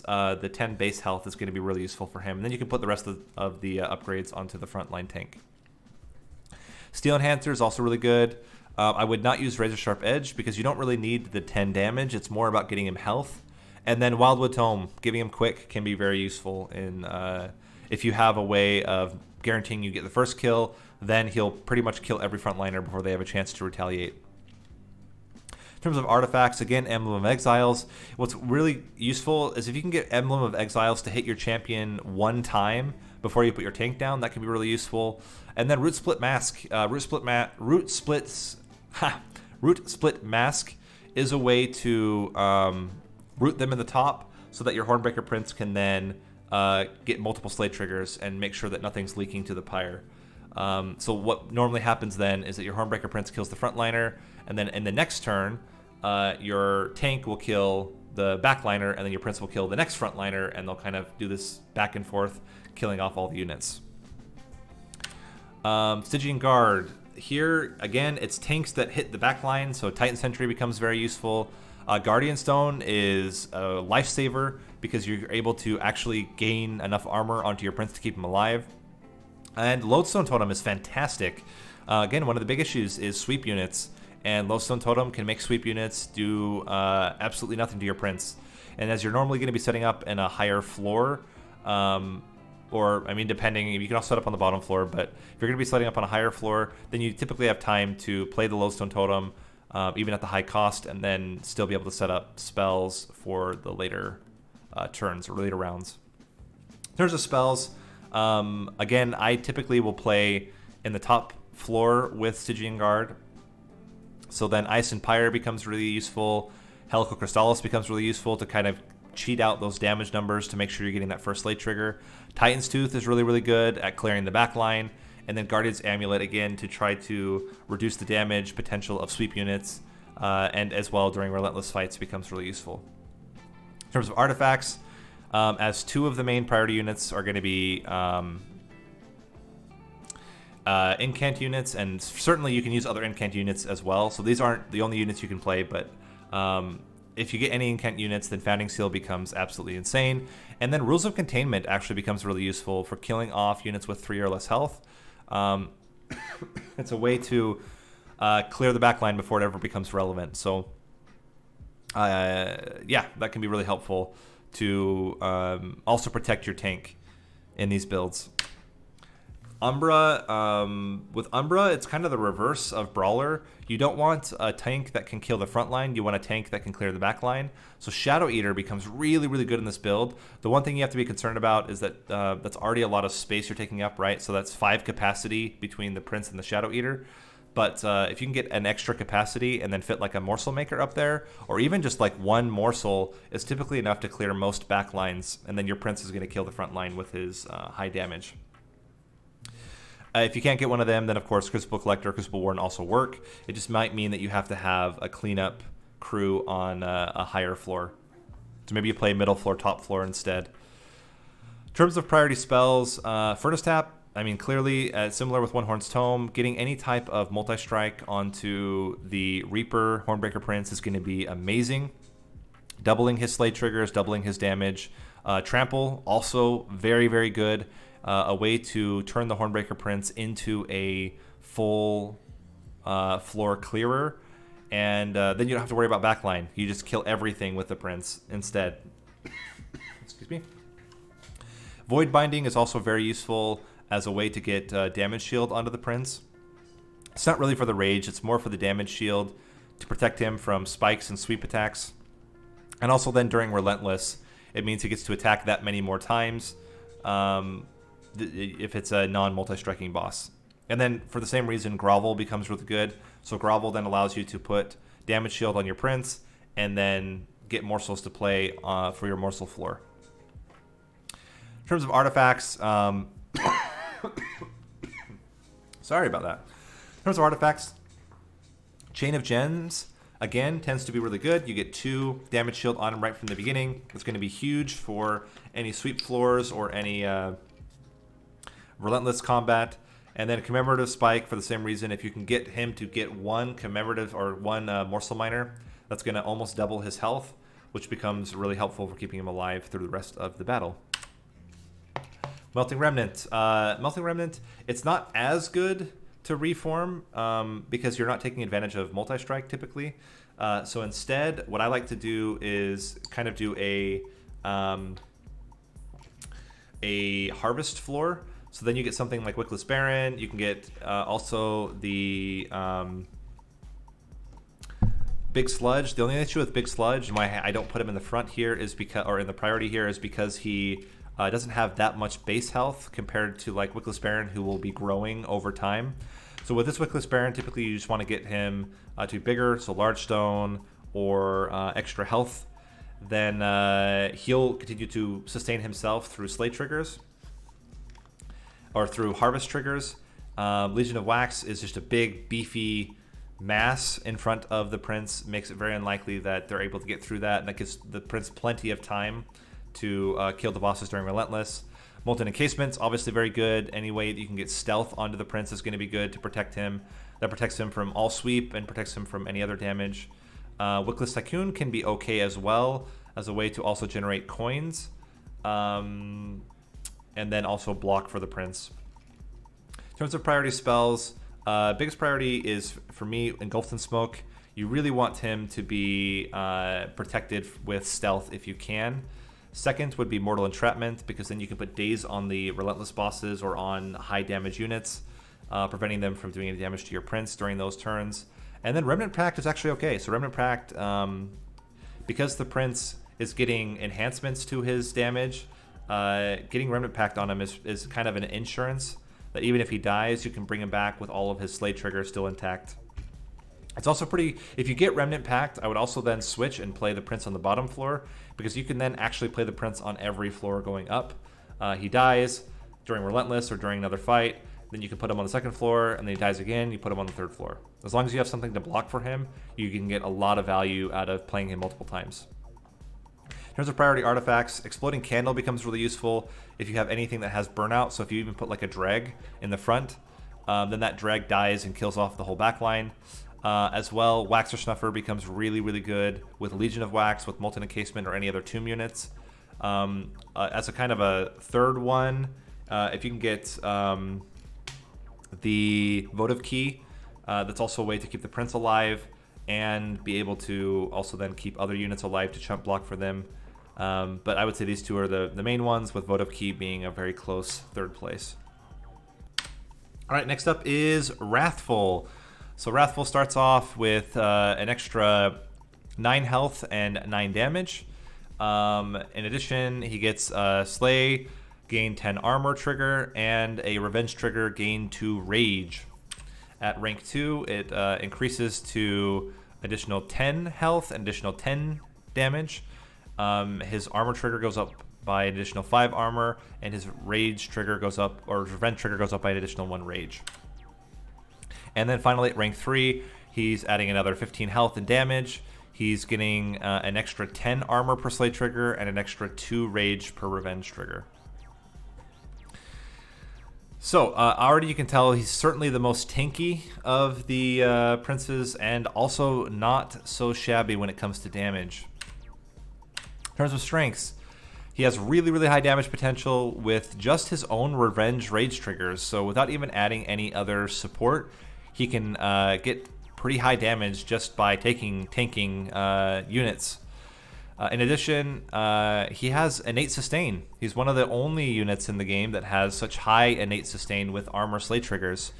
the 10 base health is going to be really useful for him. And then you can put the rest of the upgrades onto the frontline tank. Steel Enhancer is also really good. I would not use Razor Sharp Edge because you don't really need the 10 damage. It's more about getting him health. And then Wildwood Tome, giving him quick can be very useful in if you have a way of guaranteeing you get the first kill, then he'll pretty much kill every frontliner before they have a chance to retaliate. In terms of artifacts, again, Emblem of Exiles. What's really useful is if you can get Emblem of Exiles to hit your champion one time before you put your tank down, that can be really useful. And then Root Split Mask. Root Split Mask is a way to root them in the top so that your Hornbreaker Prince can then get multiple slay triggers and make sure that nothing's leaking to the pyre. So what normally happens then is that your Hornbreaker Prince kills the frontliner, and then in the next turn, your tank will kill the backliner, and then your prince will kill the next frontliner, and they'll kind of do this back and forth, killing off all the units. Stygian Guard. Here, again, it's tanks that hit the backline, so Titan Sentry becomes very useful. Guardian Stone is a lifesaver because you're able to actually gain enough armor onto your prince to keep him alive. And Lodestone Totem is fantastic. Again, one of the big issues is sweep units, and Lodestone Totem can make sweep units do absolutely nothing to your prince. And as you're normally going to be setting up in a higher floor, or, I mean, depending, you can also set up on the bottom floor, but if you're going to be setting up on a higher floor, then you typically have time to play the Lodestone Totem, even at the high cost, and then still be able to set up spells for the later turns or later rounds. In terms of spells, again, I typically will play in the top floor with Stygian Guard. So then Ice and Pyre becomes really useful. Helical Crystallis becomes really useful to kind of cheat out those damage numbers to make sure you're getting that first slate trigger. Titan's Tooth is really, really good at clearing the back line. And then Guardian's Amulet, again, to try to reduce the damage potential of sweep units. And as well, during Relentless fights, becomes really useful. In terms of artifacts, as 2 of the main priority units are going to be incant units, and certainly you can use other incant units as well. So these aren't the only units you can play, but if you get any incant units, then Founding Seal becomes absolutely insane. And then Rules of Containment actually becomes really useful for killing off units with 3 or less health. It's a way to clear the backline before it ever becomes relevant. So yeah, that can be really helpful to also protect your tank in these builds. Umbra, with Umbra, it's kind of the reverse of Brawler. You don't want a tank that can kill the front line. You want a tank that can clear the back line. So Shadow Eater becomes really, really good in this build. The one thing you have to be concerned about is that that's already a lot of space you're taking up, right? So that's 5 capacity between the Prince and the Shadow Eater. But if you can get an extra capacity and then fit like a Morsel Maker up there, or even just like 1 morsel is typically enough to clear most back lines, and then your Prince is going to kill the front line with his high damage. If you can't get one of them, then of course Crucible Collector, Crucible Warden also work. It just might mean that you have to have a cleanup crew on a higher floor. So maybe you play middle floor, top floor instead. In terms of priority spells, Furnace Tap, I mean, clearly similar with One Horn's Tome, getting any type of multi-strike onto the Reaper, Hornbreaker Prince is going to be amazing. Doubling his slay triggers, doubling his damage. Trample, also very, very good. A way to turn the Hornbreaker Prince into a full floor clearer, and then you don't have to worry about backline. You just kill everything with the Prince instead. Excuse me. Void Binding is also very useful as a way to get damage shield onto the Prince. It's not really for the rage, it's more for the damage shield to protect him from spikes and sweep attacks. And also then during Relentless, it means he gets to attack that many more times. If it's a non-multi-striking boss. And then for the same reason, Grovel becomes really good. So Grovel then allows you to put damage shield on your Prince and then get morsels to play for your morsel floor. In terms of artifacts, sorry about that. In terms of artifacts, Chain of Gems, again, tends to be really good. You get 2 damage shield on him right from the beginning. It's going to be huge for any sweep floors or any Relentless combat. And then Commemorative Spike for the same reason. If you can get him to get 1 commemorative or 1 morsel miner, that's going to almost double his health, which becomes really helpful for keeping him alive through the rest of the battle. Melting Remnant. Melting Remnant, it's not as good to reform because you're not taking advantage of multi-strike typically. So instead, what I like to do is kind of do a harvest floor. So then you get something like Wickless Baron. You can get also the Big Sludge. The only issue with Big Sludge, why I don't put him in the front here is because, or in the priority here, is because he doesn't have that much base health compared to like Wickless Baron, who will be growing over time. So with this Wickless Baron, typically you just want to get him to be bigger, so large stone or extra health. Then he'll continue to sustain himself through slay triggers or through harvest triggers. Legion of Wax is just a big, beefy mass in front of the Prince. Makes it very unlikely that they're able to get through that, and that gives the Prince plenty of time to kill the bosses during Relentless. Molten Encasements, obviously very good. Any way that you can get stealth onto the Prince is going to be good to protect him. That protects him from all sweep and protects him from any other damage. Wickless Tycoon can be okay as well as a way to also generate coins. And then also block for the Prince. In terms of priority spells, biggest priority is, for me, Engulfed in Smoke. You really want him to be protected with stealth if you can. Second would be Mortal Entrapment, because then you can put daze on the Relentless bosses or on high damage units, preventing them from doing any damage to your Prince during those turns. And then Remnant Pact is actually okay. So Remnant Pact, because the Prince is getting enhancements to his damage, getting Remnant Pact on him is kind of an insurance that even if he dies, you can bring him back with all of his Slay triggers still intact. It's also pretty, if you get Remnant Pact, I would also then switch and play the Prince on the bottom floor, because you can then actually play the Prince on every floor going up. He dies during Relentless or during another fight, then you can put him on the second floor, and then he dies again, you put him on the third floor. As long as you have something to block for him, you can get a lot of value out of playing him multiple times. In terms of priority artifacts, Exploding Candle becomes really useful if you have anything that has burnout. So if you even put like a drag in the front, then that drag dies and kills off the whole backline. As well, Waxer Snuffer becomes really, really good with Legion of Wax, with Molten Encasement, or any other tomb units. As a kind of a third one, if you can get the Votive Key, that's also a way to keep the Prince alive and be able to also then keep other units alive to chump block for them. But I would say these two are the main ones, with Votive Key being a very close third place. All right, next up is Wrathful. So Wrathful starts off with an extra 9 health and 9 damage. In addition, he gets Slay, gain 10 armor trigger, and a Revenge trigger, gain 2 rage. At rank 2, it increases to additional 10 health and additional 10 damage. His armor trigger goes up by an additional 5 armor, and his rage trigger goes up, or revenge trigger goes up by an additional 1 rage. And then finally at rank 3, he's adding another 15 health and damage. He's getting an extra 10 armor per Slay trigger and an extra 2 rage per revenge trigger. So already you can tell he's certainly the most tanky of the princes, and also not so shabby when it comes to damage. In terms of strengths, he has really, really high damage potential with just his own revenge rage triggers. So without even adding any other support, he can get pretty high damage just by tanking units. In addition, he has innate sustain. He's one of the only units in the game that has such high innate sustain with armor Slay triggers,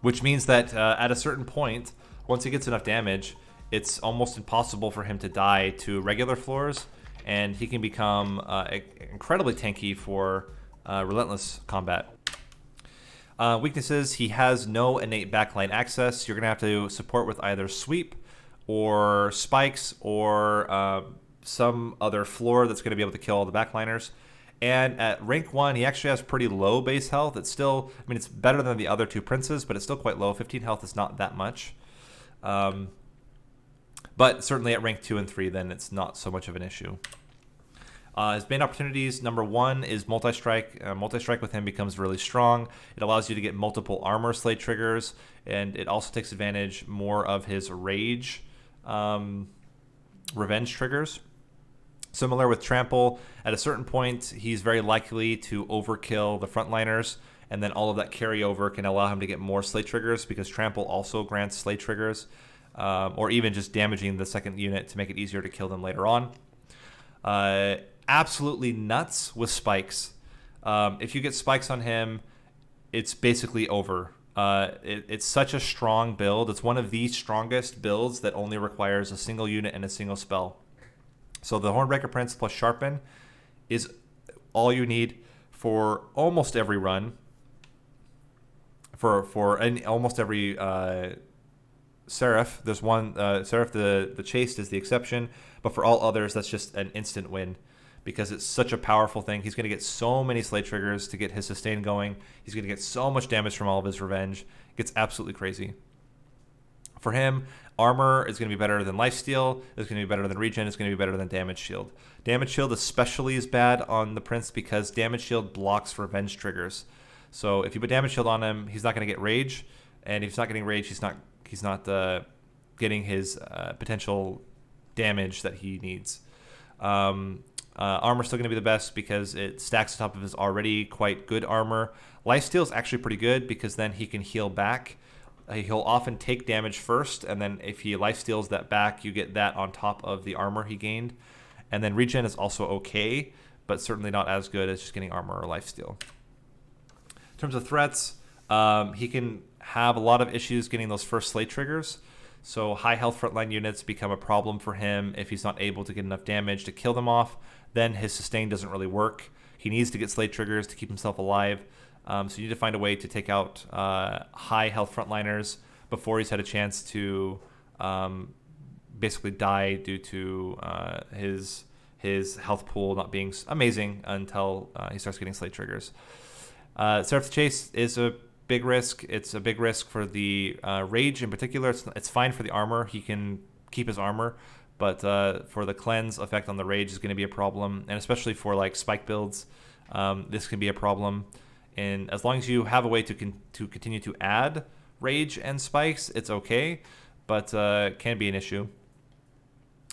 which means that at a certain point, once he gets enough damage, it's almost impossible for him to die to regular floors, and he can become incredibly tanky for Relentless combat. Weaknesses: he has no innate backline access. You're going to have to support with either sweep or spikes or some other floor that's going to be able to kill all the backliners. And at rank 1, he actually has pretty low base health. It's still, I mean, it's better than the other two princes, but it's still quite low. 15 health is not that much. But certainly at rank 2 and 3, then it's not so much of an issue. His main opportunities, number 1 is multi-strike. Multi-strike with him becomes really strong. It allows you to get multiple armor Slay triggers, and it also takes advantage more of his rage revenge triggers. Similar with Trample, at a certain point, he's very likely to overkill the frontliners, and then all of that carryover can allow him to get more Slay triggers, because Trample also grants Slay triggers, or even just damaging the second unit to make it easier to kill them later on. Absolutely nuts with spikes. If you get spikes on him, it's basically over. It's such a strong build. It's one of the strongest builds that only requires a single unit and a single spell. So the Hornbreaker Prince plus Sharpen is all you need for almost every run. For almost every Seraph. There's one Seraph the Chaste is the exception, but for all others, that's just an instant win, because it's such a powerful thing. He's going to get so many Slay triggers to get his sustain going. He's going to get so much damage from all of his revenge. It gets absolutely crazy. For him, armor is going to be better than lifesteal. It's going to be better than regen. It's going to be better than damage shield. Damage shield especially is bad on the Prince, because damage shield blocks revenge triggers. So if you put damage shield on him, he's not going to get rage, and if he's not getting rage, he's not getting his potential damage that he needs. Armor's still going to be the best because it stacks on top of his already quite good armor. Lifesteal is actually pretty good, because then he can heal back. He'll often take damage first, and then if he lifesteals that back, you get that on top of the armor he gained. And then regen is also okay, but certainly not as good as just getting armor or lifesteal. In terms of threats, he can have a lot of issues getting those first slate triggers. So high health frontline units become a problem for him if he's not able to get enough damage to kill them off. Then his sustain doesn't really work. He needs to get slate triggers to keep himself alive. So you need to find a way to take out high health frontliners before he's had a chance to basically die due to his health pool not being amazing until he starts getting slate triggers. Seraph the Chase is a big risk. It's a big risk for the rage in particular. It's fine for the armor. He can keep his armor, but for the cleanse effect on the rage is going to be a problem, and especially for like spike builds, this can be a problem. And as long as you have a way to continue to add rage and spikes, it's okay, but can be an issue.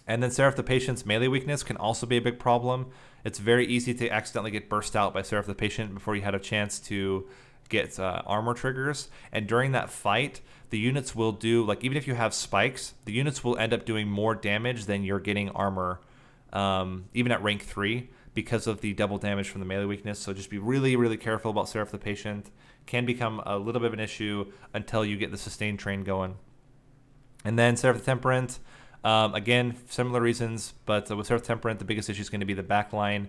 And then Seraph the Patient's melee weakness can also be a big problem. It's very easy to accidentally get burst out by Seraph the Patient before you had a chance to get armor triggers. And during that fight, the units will do, like, even if you have spikes, the units will end up doing more damage than you're getting armor, even at rank 3, because of the double damage from the melee weakness. So just be really, really careful about Seraph the Patient. Can become a little bit of an issue until you get the sustain train going. And then Seraph the Temperate, again, similar reasons, but with Seraph the Temperate, the biggest issue is going to be the backline.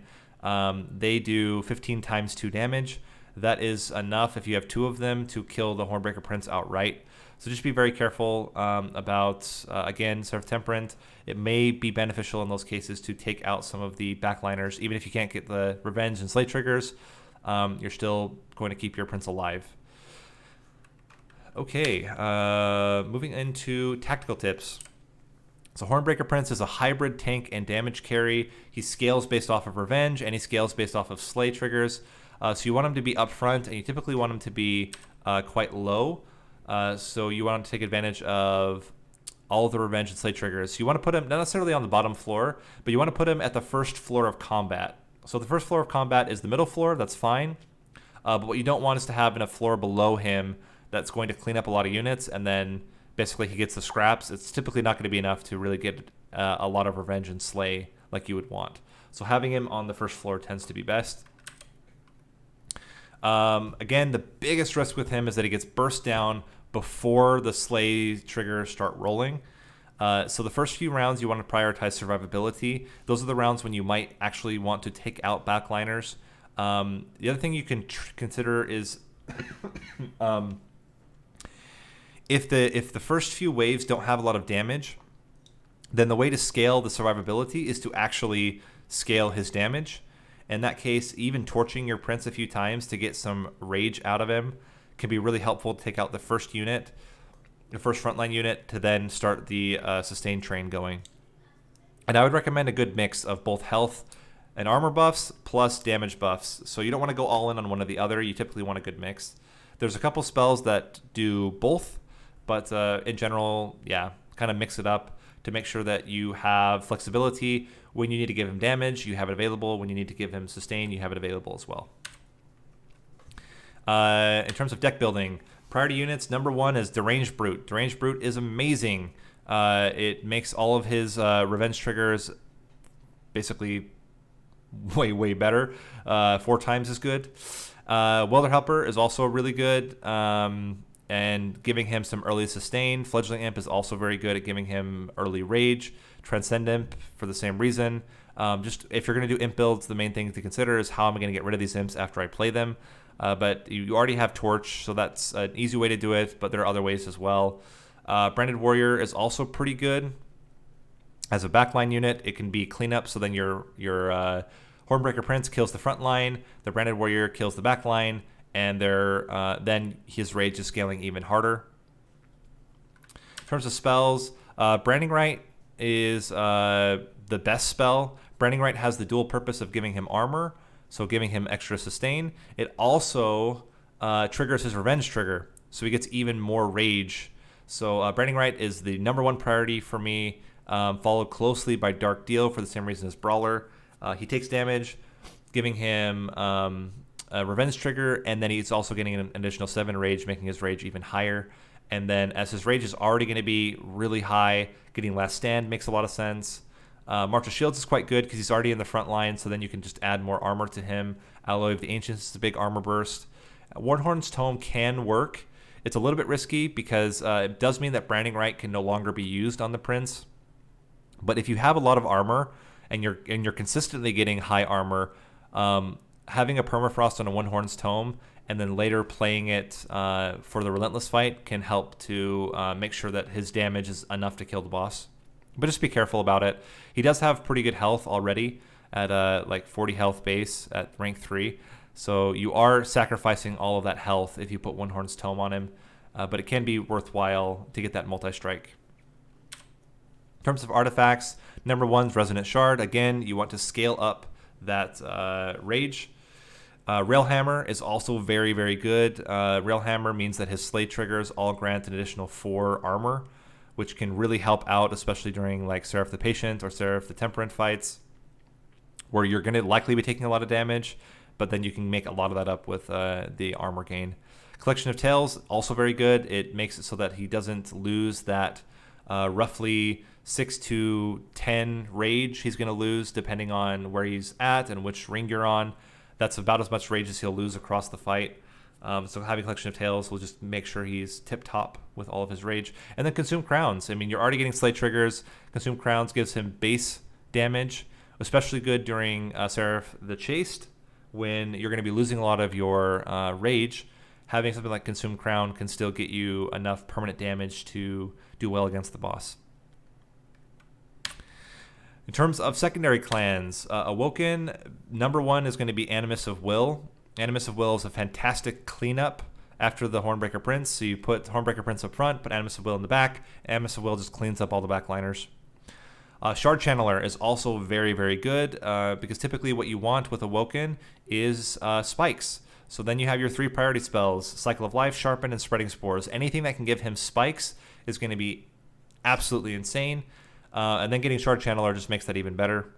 They do 15 times 2 damage. That is enough if you have 2 of them to kill the Hornbreaker Prince outright. So just be very careful about, again, Seraph Temperate. It may be beneficial in those cases to take out some of the backliners. Even if you can't get the Revenge and Slate triggers, you're still going to keep your Prince alive. Okay, moving into tactical tips. So Hornbreaker Prince is a hybrid tank and damage carry. He scales based off of Revenge, and he scales based off of Slay triggers. So you want him to be up front, and you typically want him to be quite low. So you want him to take advantage of all of the Revenge and Slay triggers. So you want to put him not necessarily on the bottom floor, but you want to put him at the first floor of combat. So the first floor of combat is the middle floor. That's fine. But what you don't want is to have a floor below him that's going to clean up a lot of units, and then basically he gets the scraps. It's typically not going to be enough to really get a lot of Revenge and Slay like you would want. So having him on the first floor tends to be best. Again, the biggest risk with him is that he gets burst down before the Slay triggers start rolling. So the first few rounds you want to prioritize survivability. Those are the rounds when you might actually want to take out backliners. The other thing you can consider is if the first few waves don't have a lot of damage, then the way to scale the survivability is to actually scale his damage. In that case, even torching your Prince a few times to get some rage out of him can be really helpful to take out the first unit, the first frontline unit, to then start the sustain train going. And I would recommend a good mix of both health and armor buffs plus damage buffs. So you don't want to go all in on one or the other. You typically want a good mix. There's a couple spells that do both, but in general, yeah, kind of mix it up to make sure that you have flexibility. When you need to give him damage, you have it available. When you need to give him sustain, you have it available as well. In terms of deck building, priority units, number 1 is Deranged Brute. Deranged Brute is amazing. It makes all of his Revenge triggers basically way, way better. 4 times as good. Welder Helper is also really good, and giving him some early sustain. Fledgling Imp is also very good at giving him early rage. Transcend Imp for the same reason. Just if you're going to do imp builds, the main thing to consider is how am I going to get rid of these imps after I play them. But you already have Torch, so that's an easy way to do it, but there are other ways as well. Branded Warrior is also pretty good. As a backline unit, it can be cleanup, so then your Hornbreaker Prince kills the front line, the Branded Warrior kills the back line, and then his rage is scaling even harder. In terms of spells, Branding Right is the best spell. Branding Right has the dual purpose of giving him armor, so giving him extra sustain. It also triggers his Revenge trigger, so he gets even more rage. So Branding Right is the number 1 priority for me, followed closely by Dark Deal for the same reason as Brawler. He takes damage, giving him a Revenge trigger, and then he's also getting an additional 7 rage, making his rage even higher. And then as his rage is already going to be really high, getting Last Stand makes a lot of sense. March of Shields is quite good because he's already in the front line, so then you can just add more armor to him. Alloy of the Ancients is a big armor burst. Warhorn's Tome can work It's a little bit risky because it does mean that Branding Right can no longer be used on the Prince. But if you have a lot of armor and you're consistently getting high armor, having a permafrost on a One Horn's Tome and then later playing it for the Relentless fight can help to make sure that his damage is enough to kill the boss. But just be careful about it. He does have pretty good health already at like 40 health base at rank 3. So you are sacrificing all of that health if you put One Horn's Tome on him. But it can be worthwhile to get that multi-strike. In terms of artifacts, number 1's Resonant Shard. Again, you want to scale up that rage. Railhammer is also very, very good. Railhammer means that his Slay triggers all grant an additional 4 armor, which can really help out, especially during like Seraph the Patient or Seraph the Temperament fights, where you're going to likely be taking a lot of damage, but then you can make a lot of that up with the armor gain. Collection of Tails, also very good. It makes it so that he doesn't lose that roughly 6 to 10 rage he's going to lose depending on where he's at and which ring you're on. That's about as much rage as he'll lose across the fight. So having Collection of Tails will just make sure he's tip-top with all of his rage. And then Consume Crowns. I mean, you're already getting Slay triggers. Consume Crowns gives him base damage, especially good during Seraph the Chaste, when you're going to be losing a lot of your rage. Having something like Consume Crown can still get you enough permanent damage to do well against the boss. In terms of secondary clans, Awoken, number 1 is going to be Animus of Will. Animus of Will is a fantastic cleanup after the Hornbreaker Prince. So you put Hornbreaker Prince up front, put Animus of Will in the back. Animus of Will just cleans up all the backliners. Shard Channeler is also very, very good because typically what you want with Awoken is spikes. So then you have your 3 priority spells, Cycle of Life, Sharpen, and Spreading Spores. Anything that can give him spikes is going to be absolutely insane. And then getting Shard Channeler just makes that even better.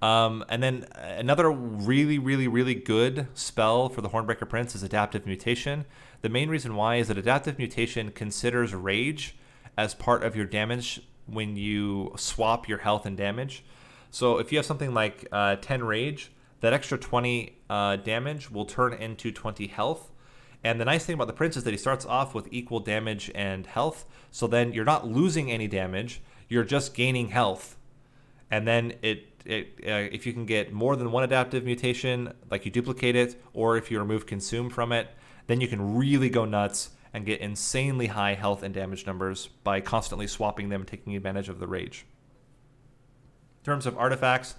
And then another really, really, really good spell for the Hornbreaker Prince is Adaptive Mutation. The main reason why is that Adaptive Mutation considers Rage as part of your damage when you swap your health and damage. So if you have something like 10 Rage, that extra 20 damage will turn into 20 health. And the nice thing about the Prince is that he starts off with equal damage and health. So then you're not losing any damage. You're just gaining health. And then if you can get more than one adaptive mutation, like you duplicate it, or if you remove Consume from it, then you can really go nuts and get insanely high health and damage numbers by constantly swapping them and taking advantage of the rage. In terms of artifacts,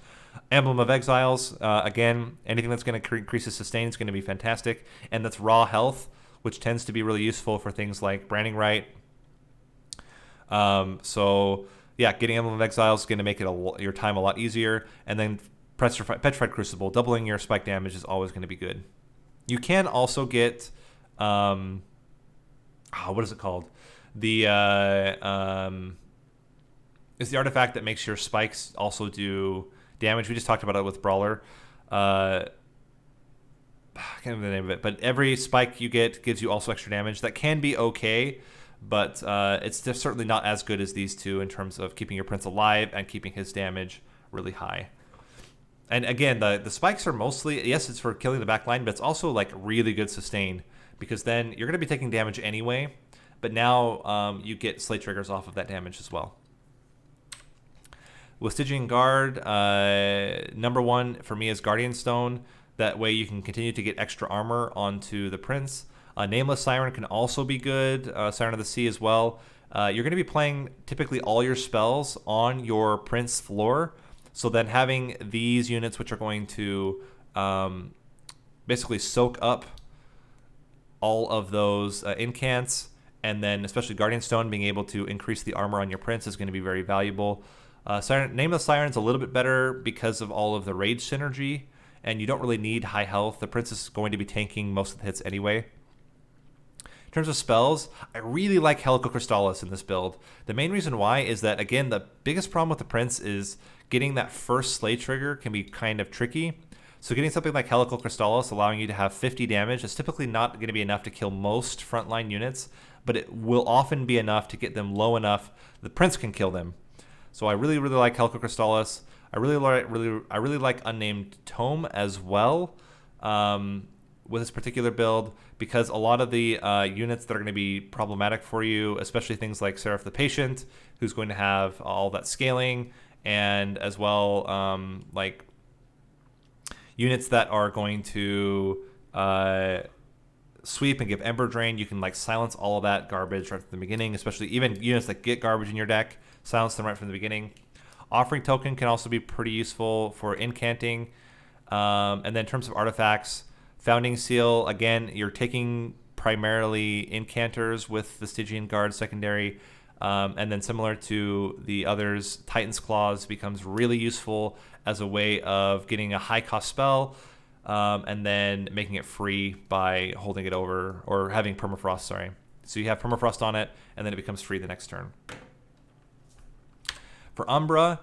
Emblem of Exiles, again, anything that's going to increase his sustain is going to be fantastic. And that's raw health, which tends to be really useful for things like Branding Right. So, yeah, getting Emblem of Exiles is going to make it your time a lot easier. And then Petrified Crucible, doubling your spike damage is always going to be good. You can also get, what is it called? It's the artifact that makes your spikes also do damage. We just talked about it with Brawler. I can't remember the name of it, but every spike you get gives you also extra damage. That can be okay, but it's certainly not as good as these two in terms of keeping your Prince alive and keeping his damage really high. And again, the spikes are mostly, yes, it's for killing the back line, but it's also like really good sustain, because then you're going to be taking damage anyway, but now you get Slay triggers off of that damage as well. With Stygian Guard, number 1 for me is Guardian Stone. That way you can continue to get extra armor onto the Prince. Nameless Siren can also be good. Siren of the Sea as well. You're going to be playing typically all your spells on your Prince floor. So then having these units, which are going to basically soak up all of those incants, and then especially Guardian Stone being able to increase the armor on your Prince is going to be very valuable. Nameless Siren's a little bit better because of all of the rage synergy, and you don't really need high health. The Prince is going to be tanking most of the hits anyway. In terms of spells, I really like Helical Crystallis in this build. The main reason why is that, again, the biggest problem with the Prince is getting that first Slay trigger can be kind of tricky. So getting something like Helical Crystallis allowing you to have 50 damage is typically not going to be enough to kill most frontline units, but it will often be enough to get them low enough the Prince can kill them. So I really, really like Helical Crystallis. I really like Unnamed Tome as well, with this particular build because a lot of the units that are going to be problematic for you, especially things like Seraph the Patient, who's going to have all that scaling, and as well like units that are going to sweep and give Ember Drain. You can like silence all of that garbage right from the beginning, especially even units that get garbage in your deck, silence them right from the beginning. Offering Token can also be pretty useful for incanting. And then in terms of artifacts, Founding Seal, again, you're taking primarily incanters with the Stygian Guard secondary. And then similar to the others, Titan's Claws becomes really useful as a way of getting a high cost spell and then making it free by holding it over or having permafrost, sorry. So you have permafrost on it and then it becomes free the next turn. For Umbra,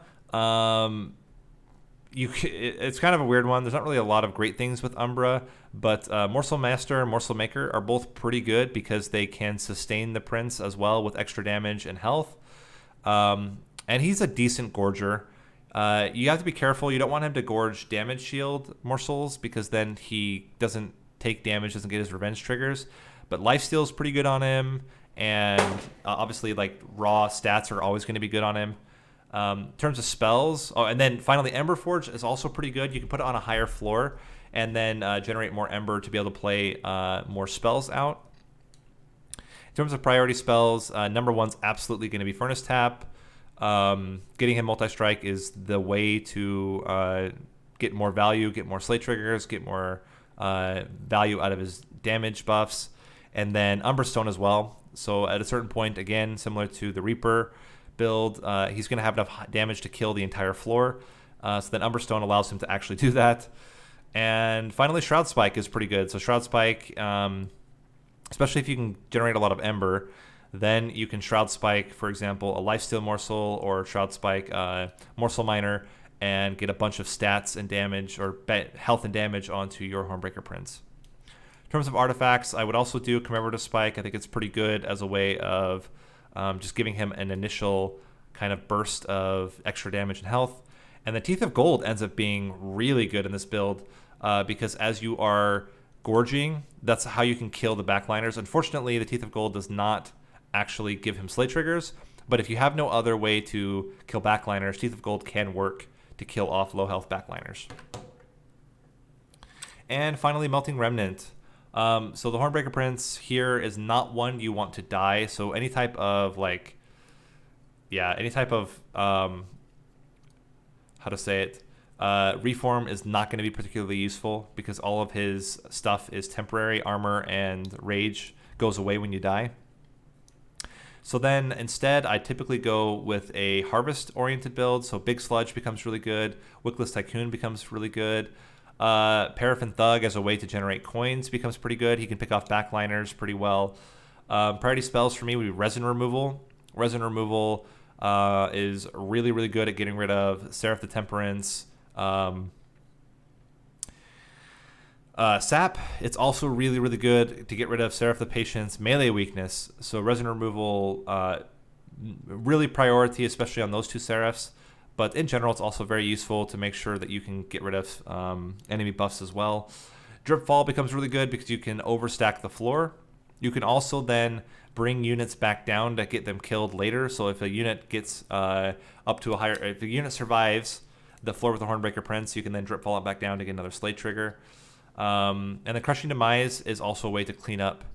it's kind of a weird one. There's not really a lot of great things with Umbra, but Morsel Master and Morsel Maker are both pretty good because they can sustain the Prince as well with extra damage and health. And he's a decent Gorger. You have to be careful. You don't want him to gorge damage shield morsels because then he doesn't take damage, doesn't get his revenge triggers. But lifesteal is pretty good on him, and obviously like raw stats are always going to be good on him. In terms of spells, and then finally Emberforge is also pretty good. You can put it on a higher floor and then generate more Ember to be able to play more spells out. In terms of priority spells, number one's absolutely going to be Furnace Tap. Getting him multi-strike is the way to get more value, get more slate triggers, get more value out of his damage buffs, and then Umberstone as well. So at a certain point, again, similar to the Reaper build, he's going to have enough damage to kill the entire floor. So then Umberstone allows him to actually do that. And finally, Shroud Spike is pretty good. So Shroud Spike, especially if you can generate a lot of Ember, then you can Shroud Spike, for example, a Lifesteal Morsel or Shroud Spike Morsel Miner and get a bunch of stats and damage or health and damage onto your Hornbreaker Prince. In terms of artifacts, I would also do Commemorative Spike. I think it's pretty good as a way of just giving him an initial kind of burst of extra damage and health. And the Teeth of Gold ends up being really good in this build because as you are gorging, that's how you can kill the backliners. Unfortunately, the Teeth of Gold does not actually give him slate triggers, but if you have no other way to kill backliners, Teeth of Gold can work to kill off low health backliners. And finally, Melting Remnant. So the Hornbreaker Prince here is not one you want to die. So any type of how to say it, reform is not going to be particularly useful because all of his stuff is temporary. Armor and rage goes away when you die. So then instead, I typically go with a harvest-oriented build. So Big Sludge becomes really good. Wickless Tycoon becomes really good. Paraffin Thug as a way to generate coins becomes pretty good. He can pick off backliners pretty well. Priority spells for me would be Resin Removal. Resin Removal is really, really good at getting rid of Seraph the Temperance. Sap, it's also really, really good to get rid of Seraph the Patient's melee weakness. So Resin Removal, really priority, especially on those two Seraphs. But in general, it's also very useful to make sure that you can get rid of enemy buffs as well. Drip Fall becomes really good because you can overstack the floor. You can also then bring units back down to get them killed later. So if a unit gets up to a higher, if the unit survives the floor with the Hornbreaker Prince, you can then Drip Fall it back down to get another slate trigger. And the Crushing Demise is also a way to clean up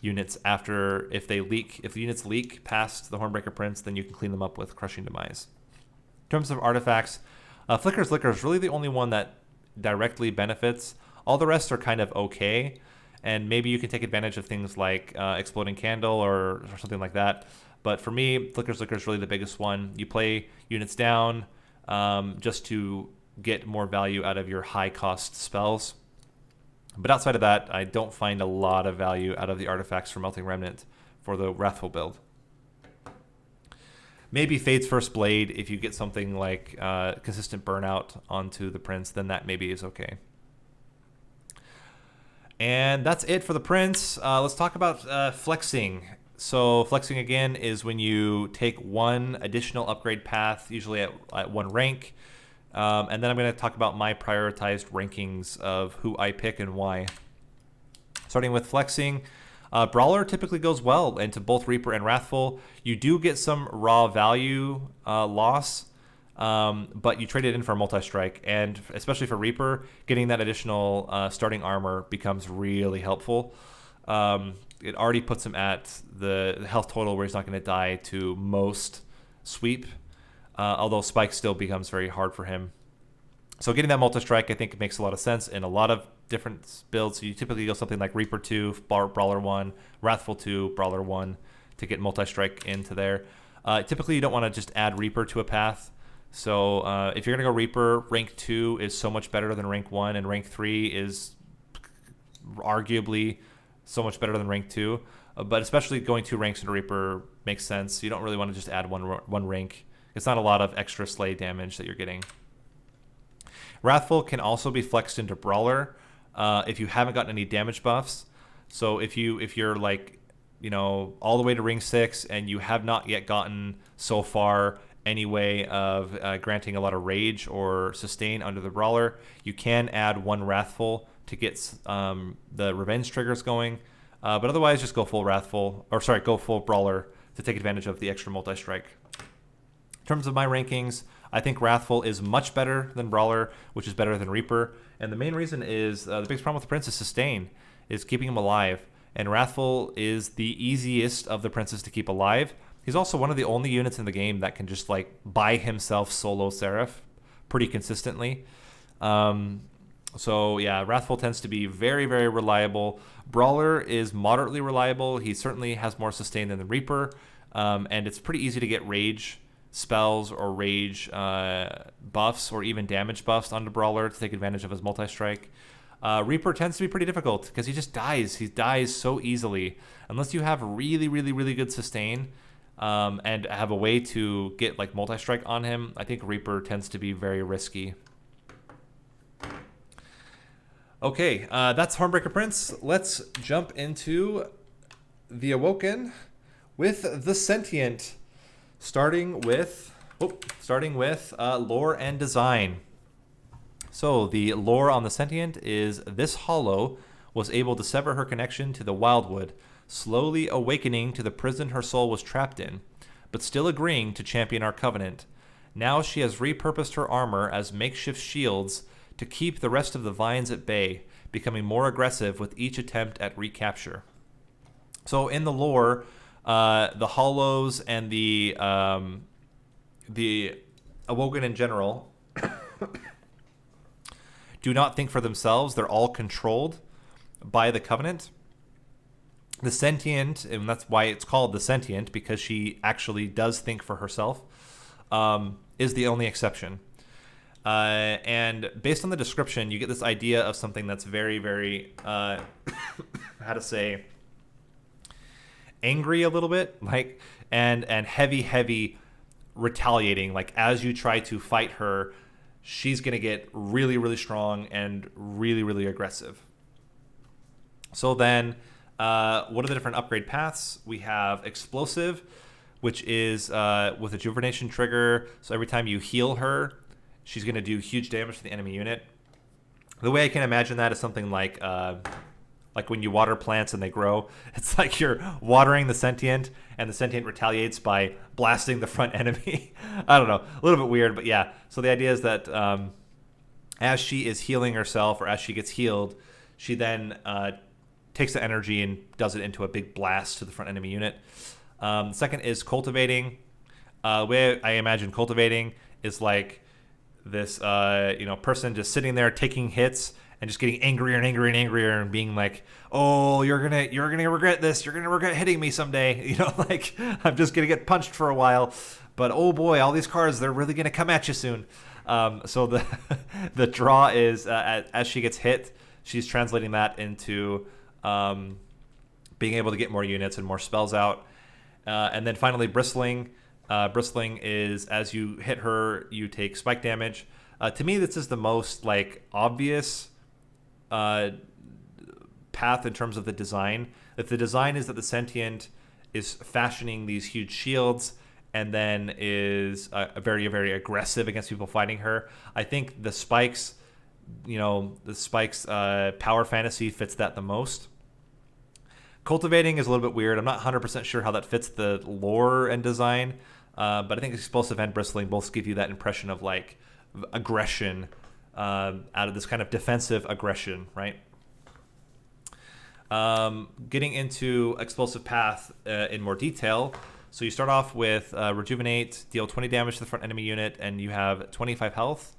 units after if they leak. If the units leak past the Hornbreaker Prince, then you can clean them up with Crushing Demise. In terms of artifacts, Flicker's Liquor is really the only one that directly benefits. All the rest are kind of okay, and maybe you can take advantage of things like Exploding Candle or something like that. But for me, Flicker's Liquor is really the biggest one. You play units down just to get more value out of your high-cost spells. But outside of that, I don't find a lot of value out of the artifacts for Melting Remnant for the Wrathful build. Maybe Fate's First Blade, if you get something like consistent burnout onto the Prince, then that maybe is okay. And that's it for the Prince. Let's talk about flexing. So flexing, again, is when you take one additional upgrade path, usually at one rank. And then I'm going to talk about my prioritized rankings of who I pick and why. Starting with flexing, Brawler typically goes well into both Reaper and Wrathful. You do get some raw value loss, but you trade it in for a multi-strike. And especially for Reaper, getting that additional starting armor becomes really helpful. It already puts him at the health total where he's not going to die to most sweep, although Spike still becomes very hard for him. So getting that multi-strike, I think, makes a lot of sense in a lot of different builds. So you typically go something like Reaper 2, Brawler 1, Wrathful 2, Brawler 1 to get multi-strike into there. Typically, you don't want to just add Reaper to a path. So if you're going to go Reaper, rank 2 is so much better than rank 1, and rank 3 is arguably so much better than rank 2. But especially going 2 ranks into Reaper makes sense. You don't really want to just add one rank. It's not a lot of extra slay damage that you're getting. Wrathful can also be flexed into Brawler if you haven't gotten any damage buffs. So if you're like, all the way to ring 6 and you have not yet gotten so far any way of granting a lot of rage or sustain under the Brawler, you can add 1 Wrathful to get the revenge triggers going. But otherwise, just go full go full Brawler to take advantage of the extra multi-strike. In terms of my rankings, I think Wrathful is much better than Brawler, which is better than Reaper. And the main reason is the biggest problem with the Prince is sustain, is keeping him alive. And Wrathful is the easiest of the Princes to keep alive. He's also one of the only units in the game that can just like buy himself solo Seraph pretty consistently. So yeah, Wrathful tends to be very, very reliable. Brawler is moderately reliable. He certainly has more sustain than the Reaper. And it's pretty easy to get rage spells or rage buffs or even damage buffs onto Brawler to take advantage of his multi-strike. Reaper tends to be pretty difficult because he just dies. He dies so easily. Unless you have really, really, really good sustain and have a way to get like multi-strike on him, I think Reaper tends to be very risky. Okay, that's Hornbreaker Prince. Let's jump into the Awoken with the Sentient. Starting with lore and design. So the lore on the Sentient is this hollow was able to sever her connection to the wildwood, slowly awakening to the prison her soul was trapped in, but still agreeing to champion our covenant. Now she has repurposed her armor as makeshift shields to keep the rest of the vines at bay, becoming more aggressive with each attempt at recapture. So in the lore, the hollows and the Awoken in general do not think for themselves. They're all controlled by the Covenant. The Sentient, and that's why it's called the Sentient, because she actually does think for herself, is the only exception. And based on the description, you get this idea of something that's very, very, angry a little bit, like, and heavy retaliating. Like, as you try to fight her, she's going to get really, really strong and really, really aggressive. So then, what are the different upgrade paths? We have Explosive, which is with a Juvenation trigger. So every time you heal her, she's going to do huge damage to the enemy unit. The way I can imagine that is something like when you water plants and they grow. It's like you're watering the Sentient, and the Sentient retaliates by blasting the front enemy. I don't know. A little bit weird, but yeah. So the idea is that as she is healing herself, or as she gets healed, she then takes the energy and does it into a big blast to the front enemy unit. Second is Cultivating. The way I imagine Cultivating is like this person just sitting there taking hits and just getting angrier and angrier and angrier and being like, oh, you're gonna regret this. You're gonna regret hitting me someday. Like, I'm just gonna get punched for a while, but oh boy, all these cards, they're really gonna come at you soon. So the draw is as she gets hit, she's translating that into being able to get more units and more spells out. And then finally, Bristling. Bristling is as you hit her, you take spike damage. To me, this is the most obvious path in terms of the design. If the design is that the Sentient is fashioning these huge shields and then is very, very aggressive against people fighting her, I think the spikes, power fantasy fits that the most. Cultivating is a little bit weird. I'm not 100% sure how that fits the lore and design, but I think Explosive and Bristling both give you that impression of like aggression, out of this kind of defensive aggression, right? Getting into Explosive Path in more detail. So you start off with Rejuvenate, deal 20 damage to the front enemy unit, and you have 25 health.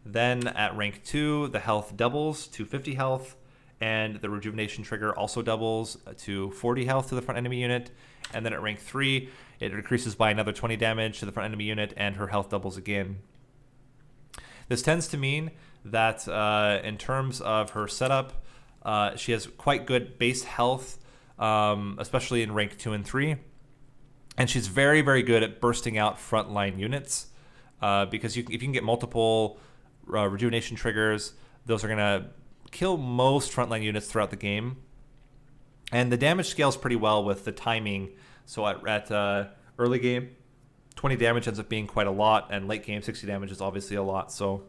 Then at rank 2, the health doubles to 50 health, and the Rejuvenation trigger also doubles to 40 health to the front enemy unit. And then at rank 3, it increases by another 20 damage to the front enemy unit, and her health doubles again. This tends to mean that in terms of her setup, she has quite good base health, especially in rank 2 and 3. And she's very, very good at bursting out frontline units, because if you can get multiple rejuvenation triggers, those are going to kill most frontline units throughout the game. And the damage scales pretty well with the timing. So at early game, 20 damage ends up being quite a lot, and late game, 60 damage is obviously a lot. So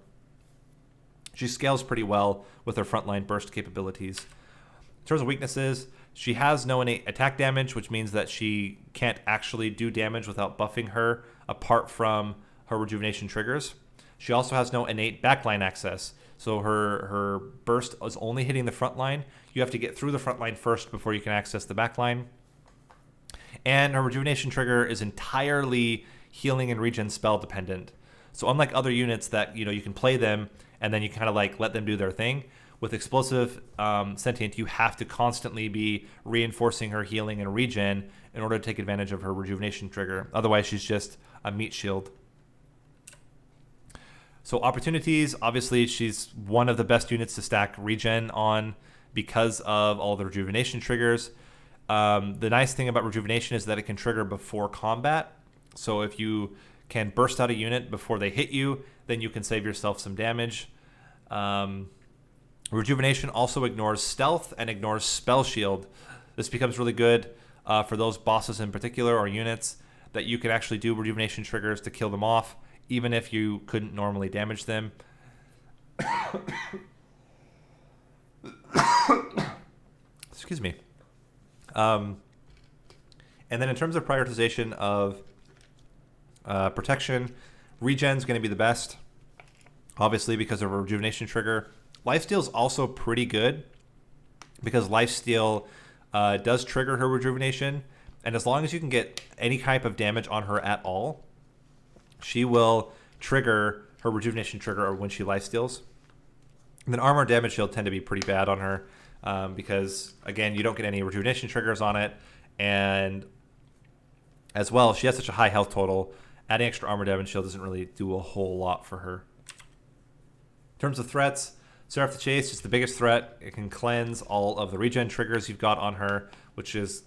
she scales pretty well with her frontline burst capabilities. In terms of weaknesses, she has no innate attack damage, which means that she can't actually do damage without buffing her, apart from her rejuvenation triggers. She also has no innate backline access, so her burst is only hitting the front line. You have to get through the front line first before you can access the backline. And her rejuvenation trigger is entirely healing and regen spell dependent. So unlike other units that you can play them and then you kind of like let them do their thing, with Explosive Sentient, you have to constantly be reinforcing her healing and regen in order to take advantage of her rejuvenation trigger. Otherwise, she's just a meat shield. So opportunities, obviously, she's one of the best units to stack regen on because of all the rejuvenation triggers. The nice thing about rejuvenation is that it can trigger before combat. So if you can burst out a unit before they hit you, then you can save yourself some damage. Rejuvenation also ignores stealth and ignores spell shield. This becomes really good for those bosses in particular or units that you can actually do rejuvenation triggers to kill them off, even if you couldn't normally damage them. Excuse me. And then in terms of prioritization of protection, regen's going to be the best, obviously because of a rejuvenation trigger. Lifesteal is also pretty good because Lifesteal does trigger her rejuvenation, and as long as you can get any type of damage on her at all, she will trigger her rejuvenation trigger when she lifesteals. And then armor and damage shield tend to be pretty bad on her because, again, you don't get any rejuvenation triggers on it, and as well, she has such a high health total, adding extra armor damage shield doesn't really do a whole lot for her. In terms of threats, Seraph the Chase is the biggest threat. It can cleanse all of the regen triggers you've got on her, which is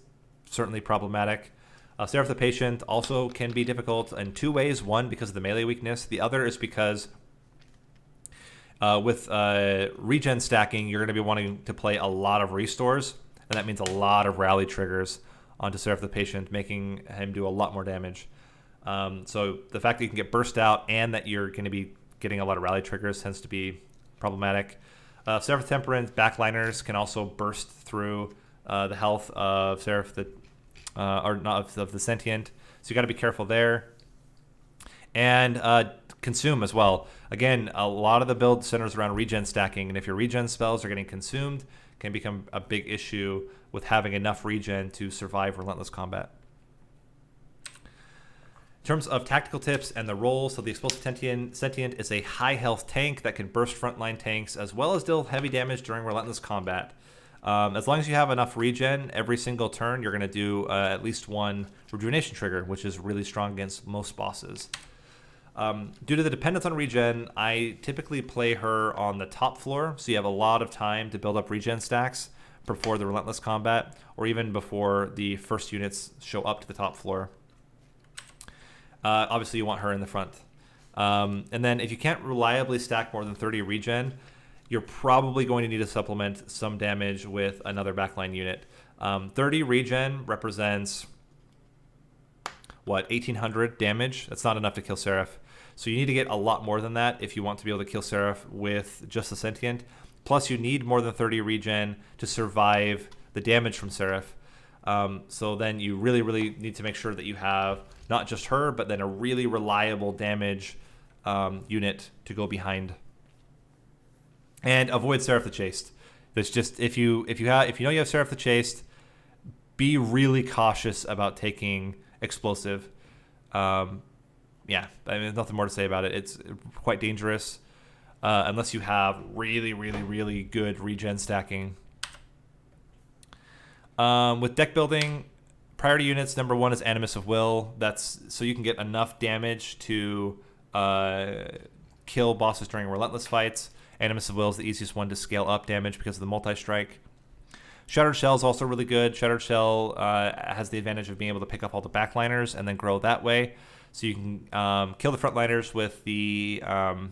certainly problematic. Seraph the Patient also can be difficult in two ways. One, because of the melee weakness. The other is because with regen stacking, you're going to be wanting to play a lot of restores, and that means a lot of rally triggers onto Seraph the Patient, making him do a lot more damage. So the fact that you can get burst out and that you're going to be getting a lot of rally triggers tends to be problematic. Seraph the Temperance backliners can also burst through the health of Seraph the or not of the Sentient, so you got to be careful there. And consume as well. Again, a lot of the build centers around regen stacking, and if your regen spells are getting consumed, it can become a big issue with having enough regen to survive relentless combat. In terms of tactical tips and the roles, so the Explosive Sentient is a high health tank that can burst frontline tanks as well as deal heavy damage during relentless combat. As long as you have enough regen every single turn, you're going to do at least one rejuvenation trigger, which is really strong against most bosses. Due to the dependence on regen, I typically play her on the top floor, so you have a lot of time to build up regen stacks before the relentless combat, or even before the first units show up to the top floor. Obviously, you want her in the front. And then if you can't reliably stack more than 30 regen, you're probably going to need to supplement some damage with another backline unit. 30 regen represents, 1,800 damage? That's not enough to kill Seraph. So you need to get a lot more than that if you want to be able to kill Seraph with just the Sentient. Plus, you need more than 30 regen to survive the damage from Seraph. So then you really need to make sure that you have not just her, but then a really reliable damage unit to go behind. And avoid Seraph the Chaste. That's just if you know you have Seraph the Chaste, be really cautious about taking explosive. Yeah, I mean, there's nothing more to say about it. It's quite dangerous unless you have really good regen stacking. With deck building, priority units, number 1 is Animus of Will. That's so you can get enough damage to kill bosses during relentless fights. Animus of Will is the easiest one to scale up damage because of the multi-strike. Shattered Shell is also really good. Shattered Shell has the advantage of being able to pick up all the backliners and then grow that way. So you can kill the frontliners with the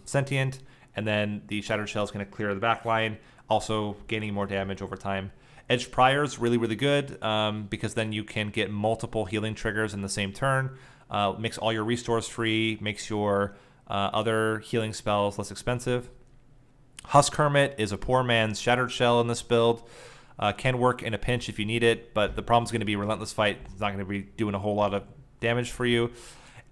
Sentient, and then the Shattered Shell is going to clear the backline, also gaining more damage over time. Edged Prior is really good because then you can get multiple healing triggers in the same turn. Makes all your restores free, makes your other healing spells less expensive. Husk Hermit is a poor man's Shattered Shell in this build. Can work in a pinch if you need it, but the problem's going to be Relentless Fight. It's not going to be doing a whole lot of damage for you.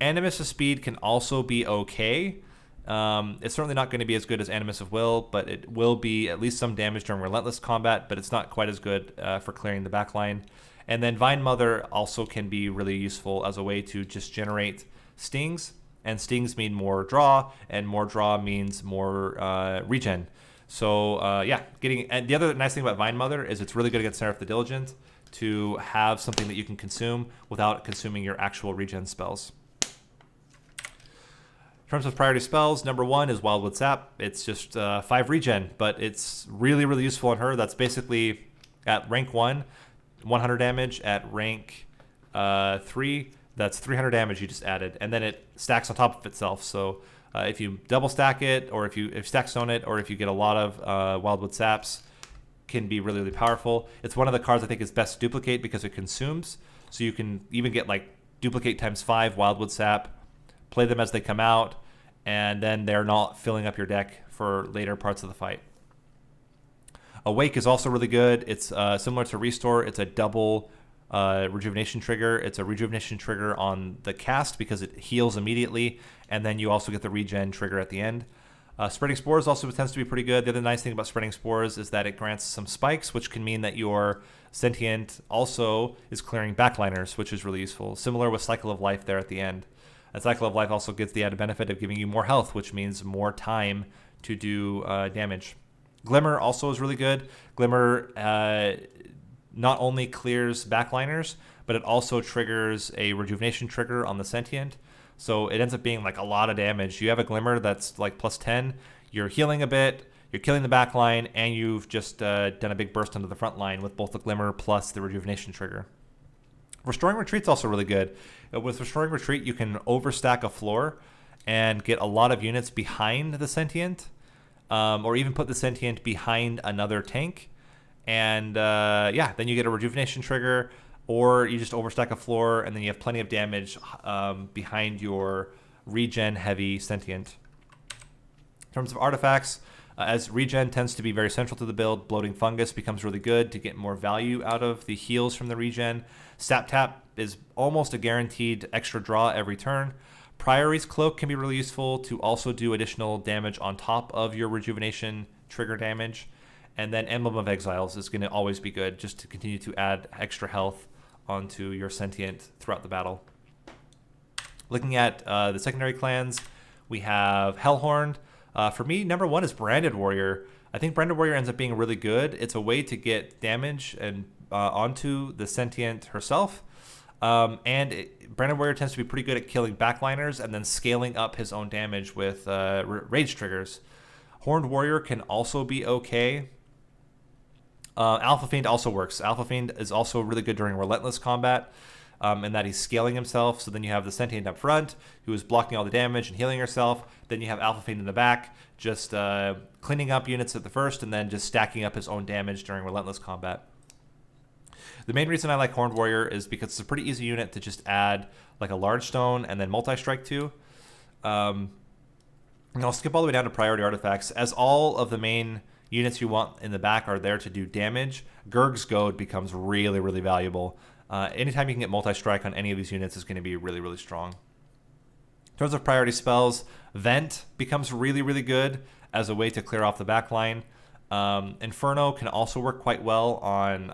Animus of Speed can also be okay. It's certainly not going to be as good as Animus of Will, but it will be at least some damage during relentless combat, but it's not quite as good for clearing the backline. And then Vine Mother also can be really useful as a way to just generate stings, and stings mean more draw, and more draw means more regen. So yeah, and the other nice thing about Vine Mother is it's really good against Seraph the Diligent to have something that you can consume without consuming your actual regen spells. In terms of priority spells, number 1 is Wildwood Sap. It's just 5 regen, but it's really useful on her. That's basically at rank 1, 100 damage. At rank 3, that's 300 damage you just added, and then it stacks on top of itself. So if you double stack it, or if you stack stone it, or if you get a lot of Wildwood Saps, can be really powerful. It's one of the cards I think is best to duplicate because it consumes. So you can even get like duplicate times 5 Wildwood Sap, play them as they come out, and then they're not filling up your deck for later parts of the fight. Awake is also really good. It's similar to Restore. It's a double rejuvenation trigger. It's a rejuvenation trigger on the cast because it heals immediately, and then you also get the regen trigger at the end. Spreading Spores also tends to be pretty good. The other nice thing about Spreading Spores is that it grants some spikes, which can mean that your Sentient also is clearing backliners, which is really useful. Similar with Cycle of Life there at the end. And Cycle of Life also gets the added benefit of giving you more health, which means more time to do damage. Glimmer also is really good. Glimmer not only clears backliners, but it also triggers a rejuvenation trigger on the Sentient. So it ends up being like a lot of damage. You have a Glimmer that's like plus 10. You're healing a bit, you're killing the backline, and you've just done a big burst into the front line with both the Glimmer plus the rejuvenation trigger. Restoring Retreat's also really good. With Restoring Retreat, you can overstack a floor and get a lot of units behind the Sentient, or even put the Sentient behind another tank. And yeah, then you get a rejuvenation trigger, or you just overstack a floor, and then you have plenty of damage behind your regen heavy Sentient. In terms of artifacts, as regen tends to be very central to the build, Bloating Fungus becomes really good to get more value out of the heals from the regen. Sap Tap is almost a guaranteed extra draw every turn. Priory's Cloak can be really useful to also do additional damage on top of your rejuvenation trigger damage. And then Emblem of Exiles is going to always be good just to continue to add extra health onto your Sentient throughout the battle. Looking at the secondary clans, we have Hellhorn. For me, number 1 is Branded Warrior. I think Branded Warrior ends up being really good. It's a way to get damage onto the Sentient herself. Branded Warrior tends to be pretty good at killing backliners and then scaling up his own damage with rage triggers. Horned Warrior can also be okay. Alpha Fiend also works. Alpha Fiend is also really good during relentless combat, in that he's scaling himself. So then you have the Sentient up front, who is blocking all the damage and healing herself. Then you have Alpha Fiend in the back, just cleaning up units at the first, and then just stacking up his own damage during relentless combat. The main reason I like Horned Warrior is because it's a pretty easy unit to just add like a large stone and then multi-strike to. And I'll skip all the way down to priority artifacts. As all of the main units you want in the back are there to do damage, Gurg's Goad becomes really, really valuable. Anytime you can get multi-strike on any of these units is going to be really, really strong. In terms of priority spells, Vent becomes really, really good as a way to clear off the back line. Inferno can also work quite well on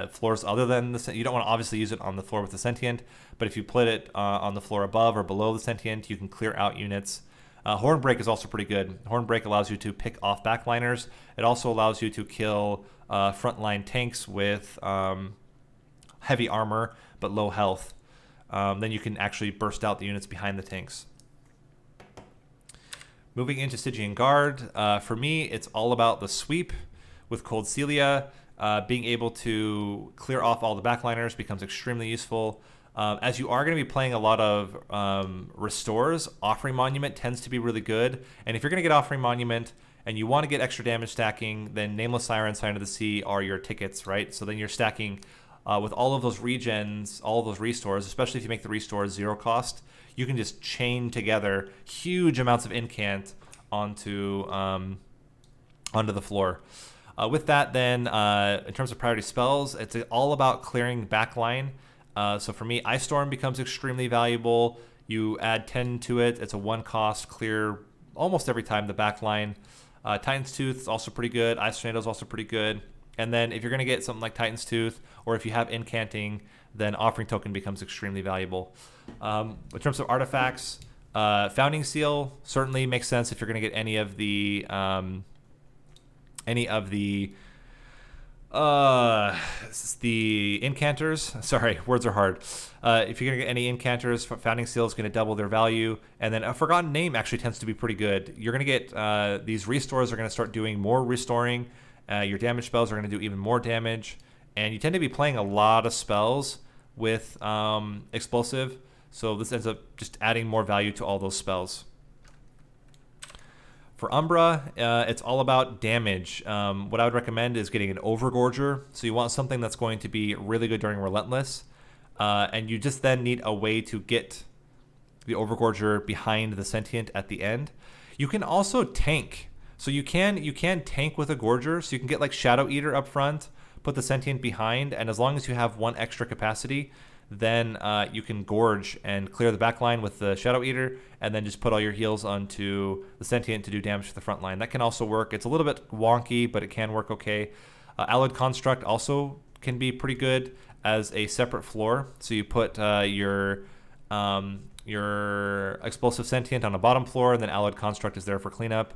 floors other than the... You don't want to obviously use it on the floor with the Sentient, but if you put it on the floor above or below the Sentient, you can clear out units. Hornbreaker is also pretty good. Hornbreaker allows you to pick off backliners. It also allows you to kill frontline tanks with heavy armor but low health. Then you can actually burst out the units behind the tanks. Moving into Stygian Guard, for me, it's all about the sweep with Cold Celia. Being able to clear off all the backliners becomes extremely useful. As you are going to be playing a lot of restores, Offering Monument tends to be really good. And if you're going to get Offering Monument and you want to get extra damage stacking, then Nameless Siren, Sign of the Sea are your tickets, right? So then you're stacking with all of those regens, all of those restores, especially if you make the restores 0 cost, you can just chain together huge amounts of incant onto the floor. With that, then, in terms of priority spells, it's all about clearing backline. So for me, Ice Storm becomes extremely valuable. You add 10 to it. It's a 1 cost, clear almost every time the backline. Titan's Tooth is also pretty good. Ice Tornado is also pretty good. And then if you're going to get something like Titan's Tooth, or if you have incanting, then Offering Token becomes extremely valuable. In terms of artifacts, Founding Seal certainly makes sense if you're going to get any of the incanters. Sorry, words are hard. If you're going to get any incanters, Founding Seal is going to double their value. And then a Forgotten Name actually tends to be pretty good. You're going to get these restores are going to start doing more restoring. Your damage spells are going to do even more damage. And you tend to be playing a lot of spells with explosive. So this ends up just adding more value to all those spells. For Umbra, it's all about damage. What I would recommend is getting an Overgorger. So you want something that's going to be really good during Relentless. And you just then need a way to get the Overgorger behind the Sentient at the end. You can also tank. So you can tank with a Gorger. So you can get like Shadow Eater up front, put the Sentient behind, and as long as you have 1 extra capacity, then you can Gorge and clear the back line with the Shadow Eater, and then just put all your heals onto the Sentient to do damage to the front line. That can also work. It's a little bit wonky, but it can work okay. Alloyed Construct also can be pretty good as a separate floor. So you put your Explosive Sentient on a bottom floor, and then Alloyed Construct is there for cleanup.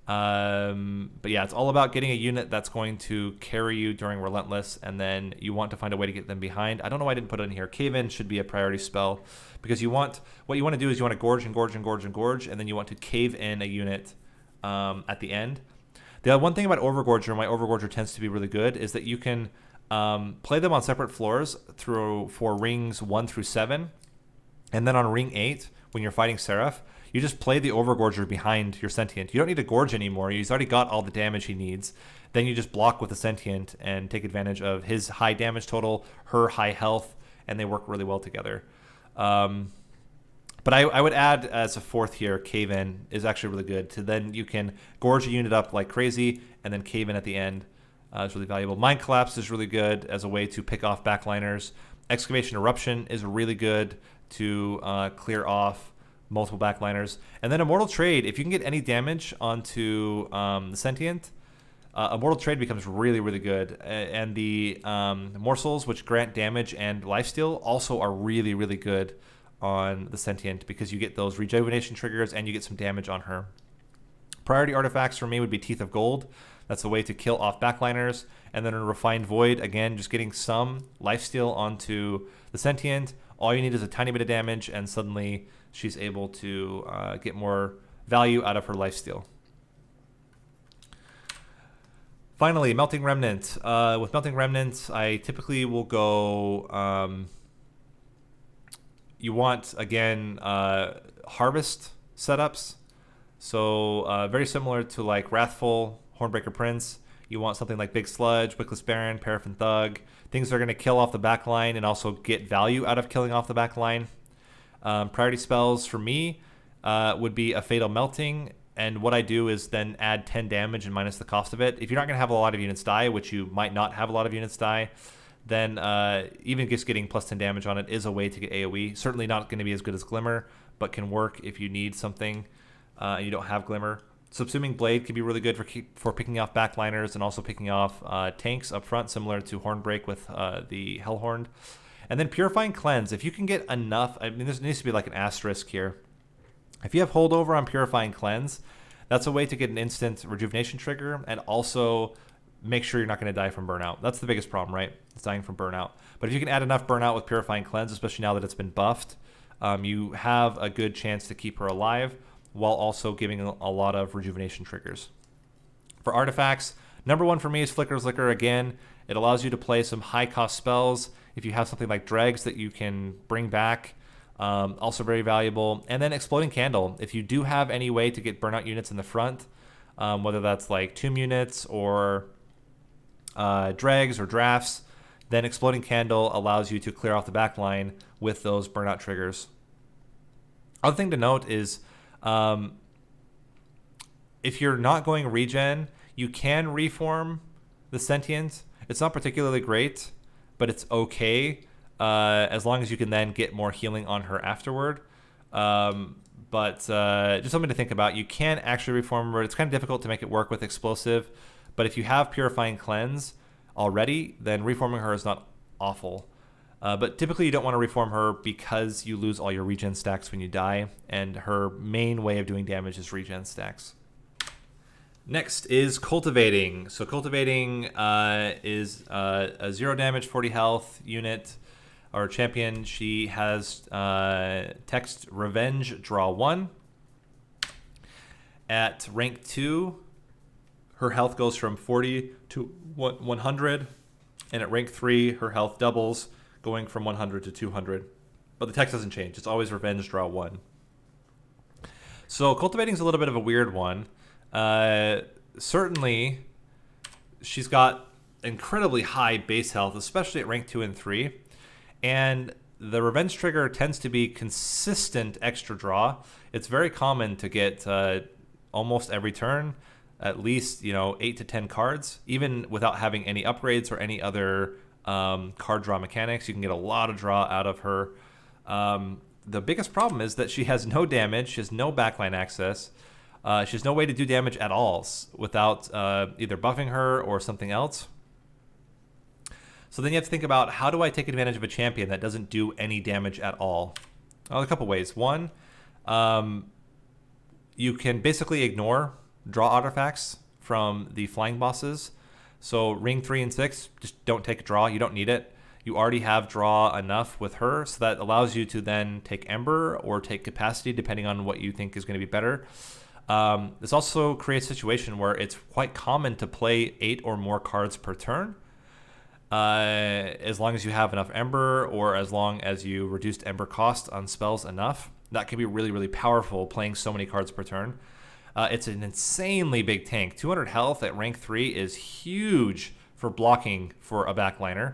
But yeah, it's all about getting a unit that's going to carry you during Relentless, and then you want to find a way to get them behind. I don't know why I didn't put it in here. Cave In should be a priority spell, because what you want to do is you want to gorge and gorge and gorge and gorge, and then you want to cave in a unit at the end. The one thing about Overgorger, why Overgorger tends to be really good, is that you can play them on separate floors for rings 1 through 7, and then on ring 8, when you're fighting Seraph, you just play the Overgorger behind your Sentient. You don't need to gorge anymore. He's already got all the damage he needs. Then you just block with the Sentient and take advantage of his high damage total, her high health, and they work really well together. But I would add as a 4th here, Cave In is actually really good. So then you can gorge a unit up like crazy and then cave in at the end. It's really valuable. Mind Collapse is really good as a way to pick off backliners. Excavation Eruption is really good to clear off multiple backliners. And then Immortal Trade, if you can get any damage onto the Sentient, Immortal Trade becomes really, really good. And the Morsels, which grant damage and lifesteal, also are really, really good on the Sentient, because you get those rejuvenation triggers and you get some damage on her. Priority artifacts for me would be Teeth of Gold. That's a way to kill off backliners. And then a Refined Void, again, just getting some lifesteal onto the Sentient. All you need is a tiny bit of damage, and suddenly she's able to get more value out of her lifesteal. Finally, Melting Remnant. With Melting Remnant, I typically will go... you want, again, harvest setups. So very similar to like Wrathful, Hornbreaker Prince. You want something like Big Sludge, Wickless Baron, Paraffin Thug. Things that are going to kill off the back line and also get value out of killing off the back line. Priority spells for me would be a Fatal Melting and what I do is then add 10 damage and minus the cost of it. If you're not going to have a lot of units die, which you might not have a lot of units die, then even just getting plus 10 damage on it is a way to get AoE. Certainly not going to be as good as Glimmer, but can work if you need something and you don't have Glimmer. Subsuming Blade can be really good for picking off backliners and also picking off tanks up front, similar to Hornbreak with the Hellhorn. And then Purifying Cleanse. If you can get enough, I mean, there needs to be like an asterisk here. If you have holdover on Purifying Cleanse, that's a way to get an instant rejuvenation trigger and also make sure you're not going to die from burnout. That's the biggest problem, right? It's dying from burnout. But if you can add enough burnout with Purifying Cleanse, especially now that it's been buffed, you have a good chance to keep her alive while also giving a lot of rejuvenation triggers. For artifacts, number one for me is Flicker's Liquor again. It allows you to play some high-cost spells. If you have something like Dregs that you can bring back, also very valuable. And then Exploding Candle. If you do have any way to get burnout units in the front, whether that's like Tomb units or Dregs or Drafts, then Exploding Candle allows you to clear off the back line with those burnout triggers. Other thing to note is if you're not going regen, you can reform the Sentient. It's not particularly great, but it's okay as long as you can then get more healing on her afterward. But just something to think about. You can actually reform her. It's kind of difficult to make it work with Explosive, but if you have Purifying Cleanse already, then reforming her is not awful. But typically you don't want to reform her because you lose all your regen stacks when you die, and her main way of doing damage is regen stacks. Next is Cultivating. So Cultivating is a 0 damage, 40 health unit, or champion. She has text Revenge, draw 1. At rank 2, her health goes from 40 to 100, and at rank 3, her health doubles, going from 100 to 200. But the text doesn't change. It's always Revenge, draw 1. So Cultivating is a little bit of a weird one. Certainly, she's got incredibly high base health, especially at rank 2 and 3. And the Revenge trigger tends to be consistent extra draw. It's very common to get almost every turn at least 8 to 10 cards, even without having any upgrades or any other card draw mechanics. You can get a lot of draw out of her. The biggest problem is that she has no damage, she has no backline access, she has no way to do damage at all without either buffing her or something else. So then you have to think about, how do I take advantage of a champion that doesn't do any damage at all? Well, a couple ways. One, you can basically ignore draw artifacts from the flying bosses. So ring 3 and 6, just don't take a draw. You don't need it. You already have draw enough with her, so that allows you to then take Ember or take Capacity, depending on what you think is going to be better. This also creates a situation where it's quite common to play 8 or more cards per turn, as long as you have enough Ember, or as long as you reduced Ember cost on spells enough. That can be really, really powerful, playing so many cards per turn. It's an insanely big tank. 200 health at rank 3 is huge for blocking for a backliner.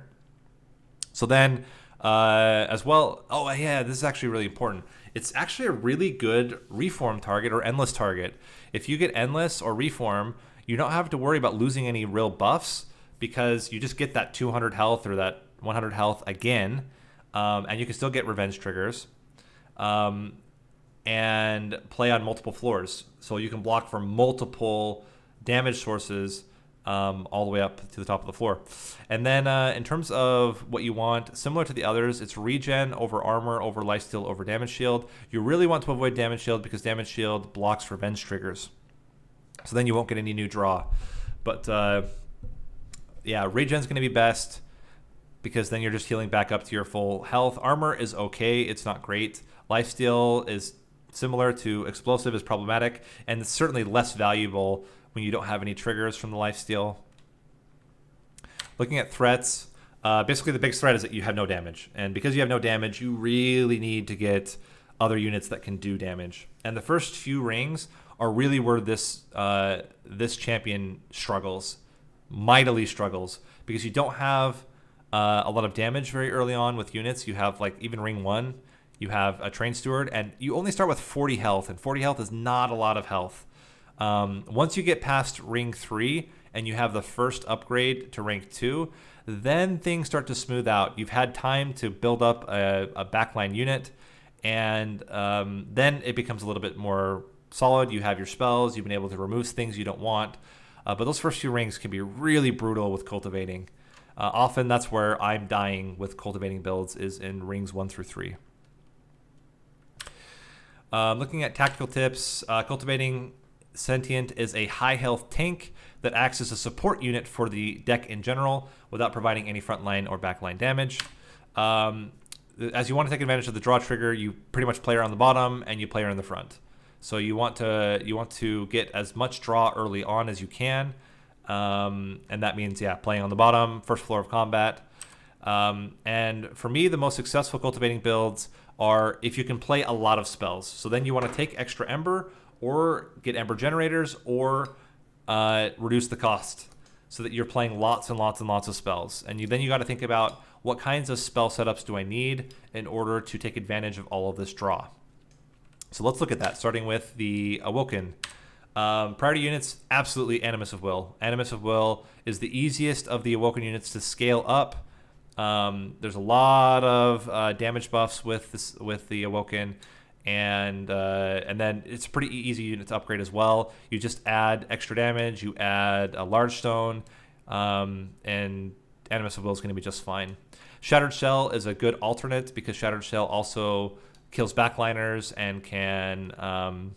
So then, as well, oh yeah, this is actually really important. It's actually a really good reform target or endless target. If you get endless or reform, you don't have to worry about losing any real buffs, because you just get that 200 health or that 100 health again, and you can still get revenge triggers. And play on multiple floors. So you can block from multiple damage sources all the way up to the top of the floor. And then in terms of what you want, similar to the others, it's regen over armor, over lifesteal, over damage shield. You really want to avoid damage shield because damage shield blocks revenge triggers. So then you won't get any new draw. But yeah, regen's going to be best, because then you're just healing back up to your full health. Armor is okay. It's not great. Lifesteal is similar to explosive, is problematic, and it's certainly less valuable when you don't have any triggers from the lifesteal. Looking at threats, basically the biggest threat is that you have no damage, and because you have no damage, you really need to get other units that can do damage. And the first few rings are really where this champion struggles, mightily struggles, because you don't have a lot of damage very early on with units. You have, like, even ring 1, you have a train steward, and you only start with 40 health, and 40 health is not a lot of health. Once you get past ring 3 and you have the first upgrade to rank 2, then things start to smooth out. You've had time to build up a backline unit, and then it becomes a little bit more solid. You have your spells, you've been able to remove things you don't want, but those first few rings can be really brutal with cultivating. Often that's where I'm dying with cultivating builds, is in rings 1 through 3. Looking at tactical tips, cultivating Sentient is a high health tank that acts as a support unit for the deck in general without providing any frontline or backline damage. As you want to take advantage of the draw trigger, you pretty much play her on the bottom and you play her in the front. So you want to get as much draw early on as you can, and that means playing on the bottom, first floor of combat. And for me, the most successful cultivating builds are if you can play a lot of spells. So then you want to take extra Ember or get Ember generators or reduce the cost so that you're playing lots and lots and lots of spells. And then you got to think about what kinds of spell setups do I need in order to take advantage of all of this draw. So let's look at that, starting with the Awoken. Priority units, absolutely Animus of Will. Animus of Will is the easiest of the Awoken units to scale up. There's a lot of damage buffs with the Awoken, and then it's a pretty easy unit to upgrade as well. You just add extra damage, you add a large stone, and Animus of Will is going to be just fine. Shattered Shell is a good alternate because Shattered Shell also kills backliners and can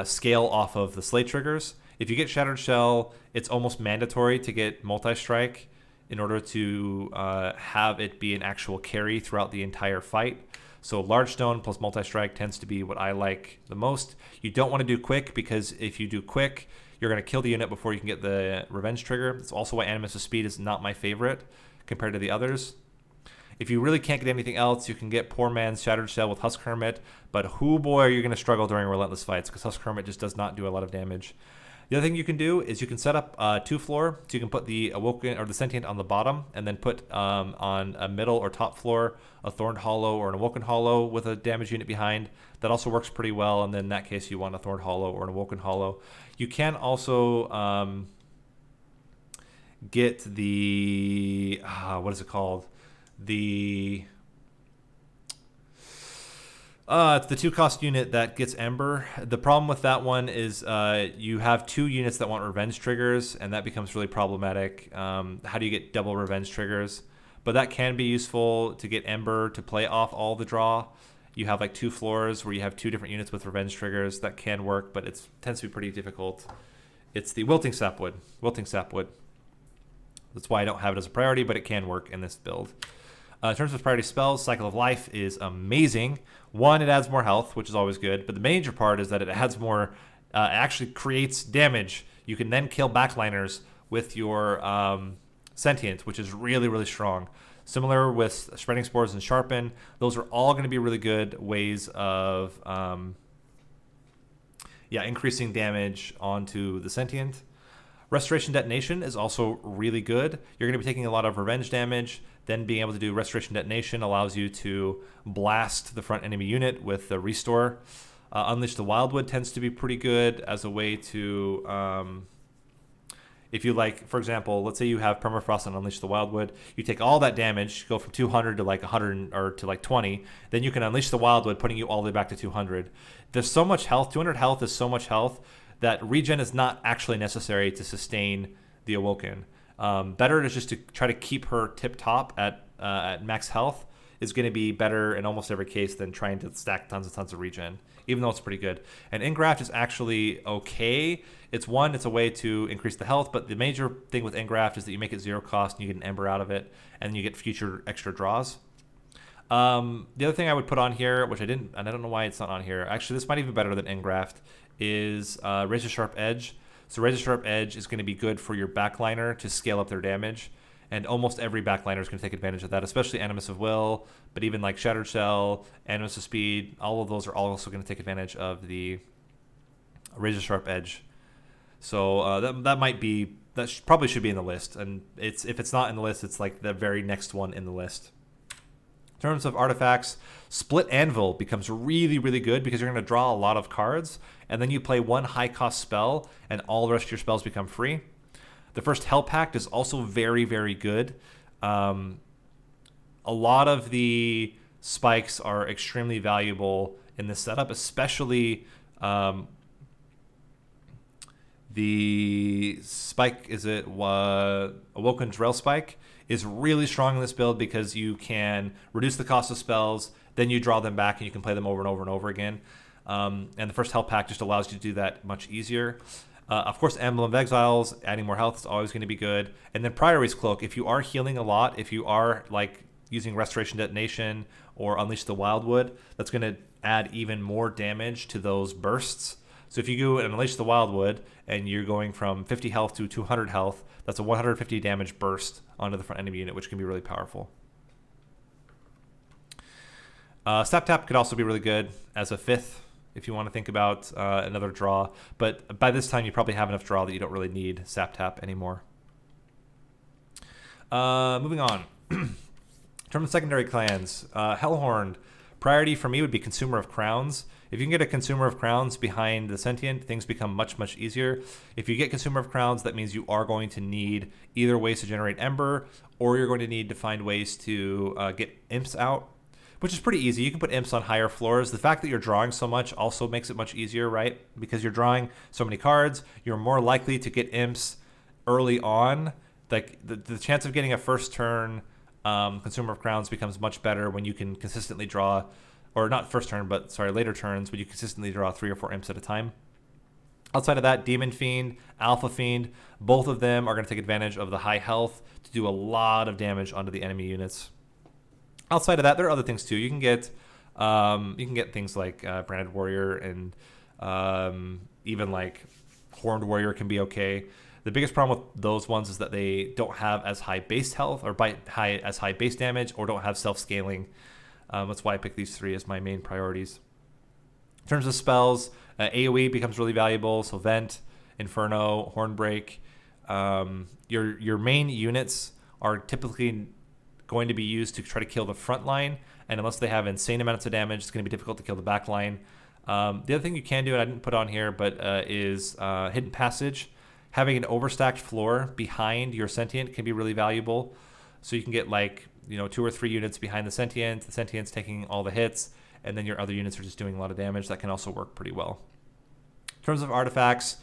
scale off of the slay triggers. If you get Shattered Shell, it's almost mandatory to get multi-strike in order to have it be an actual carry throughout the entire fight. So large stone plus multi-strike tends to be what I like the most. You don't want to do quick, because if you do quick, you're going to kill the unit before you can get the revenge trigger. That's also why Animus of Speed is not my favorite compared to the others. If you really can't get anything else, you can get Poor Man's Shattered Shell with Husk Hermit, but whoo boy, are you going to struggle during relentless fights, because Husk Hermit just does not do a lot of damage. The other thing you can do is you can set up 2-floor, so you can put the Awoken or the Sentient on the bottom, and then put on a middle or top floor a Thorned Hollow or an Awoken Hollow with a damage unit behind. That also works pretty well, and then in that case you want a Thorned Hollow or an Awoken Hollow. You can also get the what is it called? It's the 2-cost unit that gets Ember. The problem with that one is you have 2 units that want revenge triggers, and that becomes really problematic. How do you get double revenge triggers? But that can be useful to get Ember to play off all the draw. You have like 2 floors where you have 2 different units with revenge triggers. That can work, but it tends to be pretty difficult. It's the Wilting Sapwood. Wilting Sapwood. That's why I don't have it as a priority, but it can work in this build. In terms of priority spells, Cycle of Life is amazing. One, it adds more health, which is always good, but the major part is that it adds more, it actually creates damage. You can then kill backliners with your Sentient, which is really, really strong. Similar with Spreading Spores and Sharpen, those are all going to be really good ways of increasing damage onto the Sentient. Restoration Detonation is also really good. You're going to be taking a lot of revenge damage. Then being able to do Restoration Detonation allows you to blast the front enemy unit with the Restore. Unleash the Wildwood tends to be pretty good as a way to, if you like, for example, let's say you have Permafrost and Unleash the Wildwood. You take all that damage, go from 200 to like 100 or to like 20. Then you can Unleash the Wildwood, putting you all the way back to 200. There's so much health. 200 health is so much health that regen is not actually necessary to sustain the Awoken. Better is just to try to keep her tip-top at max health is going to be better in almost every case than trying to stack tons and tons of regen, even though it's pretty good. And Engraft is actually okay. It's a way to increase the health, but the major thing with Engraft is that you make it 0 cost and you get an Ember out of it, and you get future extra draws. The other thing I would put on here, which I didn't, and I don't know why it's not on here. Actually, this might even be better than Engraft, is Razor Sharp Edge. So Razor Sharp Edge is going to be good for your backliner to scale up their damage, and almost every backliner is going to take advantage of that, especially Animus of Will, but even like Shattered Shell, Animus of Speed, all of those are also going to take advantage of the Razor Sharp Edge. So that probably should be in the list, and if it's not in the list, it's like the very next one in the list. In terms of artifacts, Split Anvil becomes really, really good because you're going to draw a lot of cards, and then you play one high-cost spell, and all the rest of your spells become free. The first Hell Pact is also very, very good. A lot of the spikes are extremely valuable in this setup, especially the spike, Awoken's Rail Spike, is really strong in this build because you can reduce the cost of spells, then you draw them back and you can play them over and over and over again. And the first Hell Pact just allows you to do that much easier. Of course, Emblem of Exiles, adding more health is always going to be good. And then Priory's Cloak, if you are healing a lot, if you are like using Restoration Detonation or Unleash the Wildwood, that's going to add even more damage to those bursts. So if you go and Unleash the Wildwood and you're going from 50 health to 200 health, that's a 150 damage burst onto the front enemy unit, which can be really powerful. Sap Tap could also be really good as a fifth if you want to think about another draw. But by this time, you probably have enough draw that you don't really need Sap Tap anymore. Moving on. In terms of secondary clans, Hellhorn, priority for me would be Consumer of Crowns. If you can get a Consumer of Crowns behind the Sentient, things become much, much easier. If you get Consumer of Crowns, that means you are going to need either ways to generate Ember, or you're going to need to find ways to get Imps out, which is pretty easy. You can put Imps on higher floors. The fact that you're drawing so much also makes it much easier, right? Because you're drawing so many cards, you're more likely to get Imps early on. Like the chance of getting a first turn Consumer of Crowns becomes much better when you can consistently draw, or not first turn, but sorry, later turns, when you consistently draw 3 or 4 Imps at a time. Outside of that, Demon Fiend, Alpha Fiend, both of them are going to take advantage of the high health to do a lot of damage onto the enemy units. Outside of that, there are other things too. You can get things like Branded Warrior, and even like Horned Warrior can be okay. The biggest problem with those ones is that they don't have as high base health or as high base damage, or don't have self-scaling. That's why I picked these 3 as my main priorities. In terms of spells, AoE becomes really valuable. So Vent, Inferno, Hornbreak. Your main units are typically going to be used to try to kill the front line, and unless they have insane amounts of damage, it's going to be difficult to kill the back line. The other thing you can do, and I didn't put on here, but is Hidden Passage. Having an overstacked floor behind your Sentient can be really valuable. So you can get like 2 or 3 units behind the Sentient's taking all the hits, and then your other units are just doing a lot of damage. That can also work pretty well. In terms of artifacts,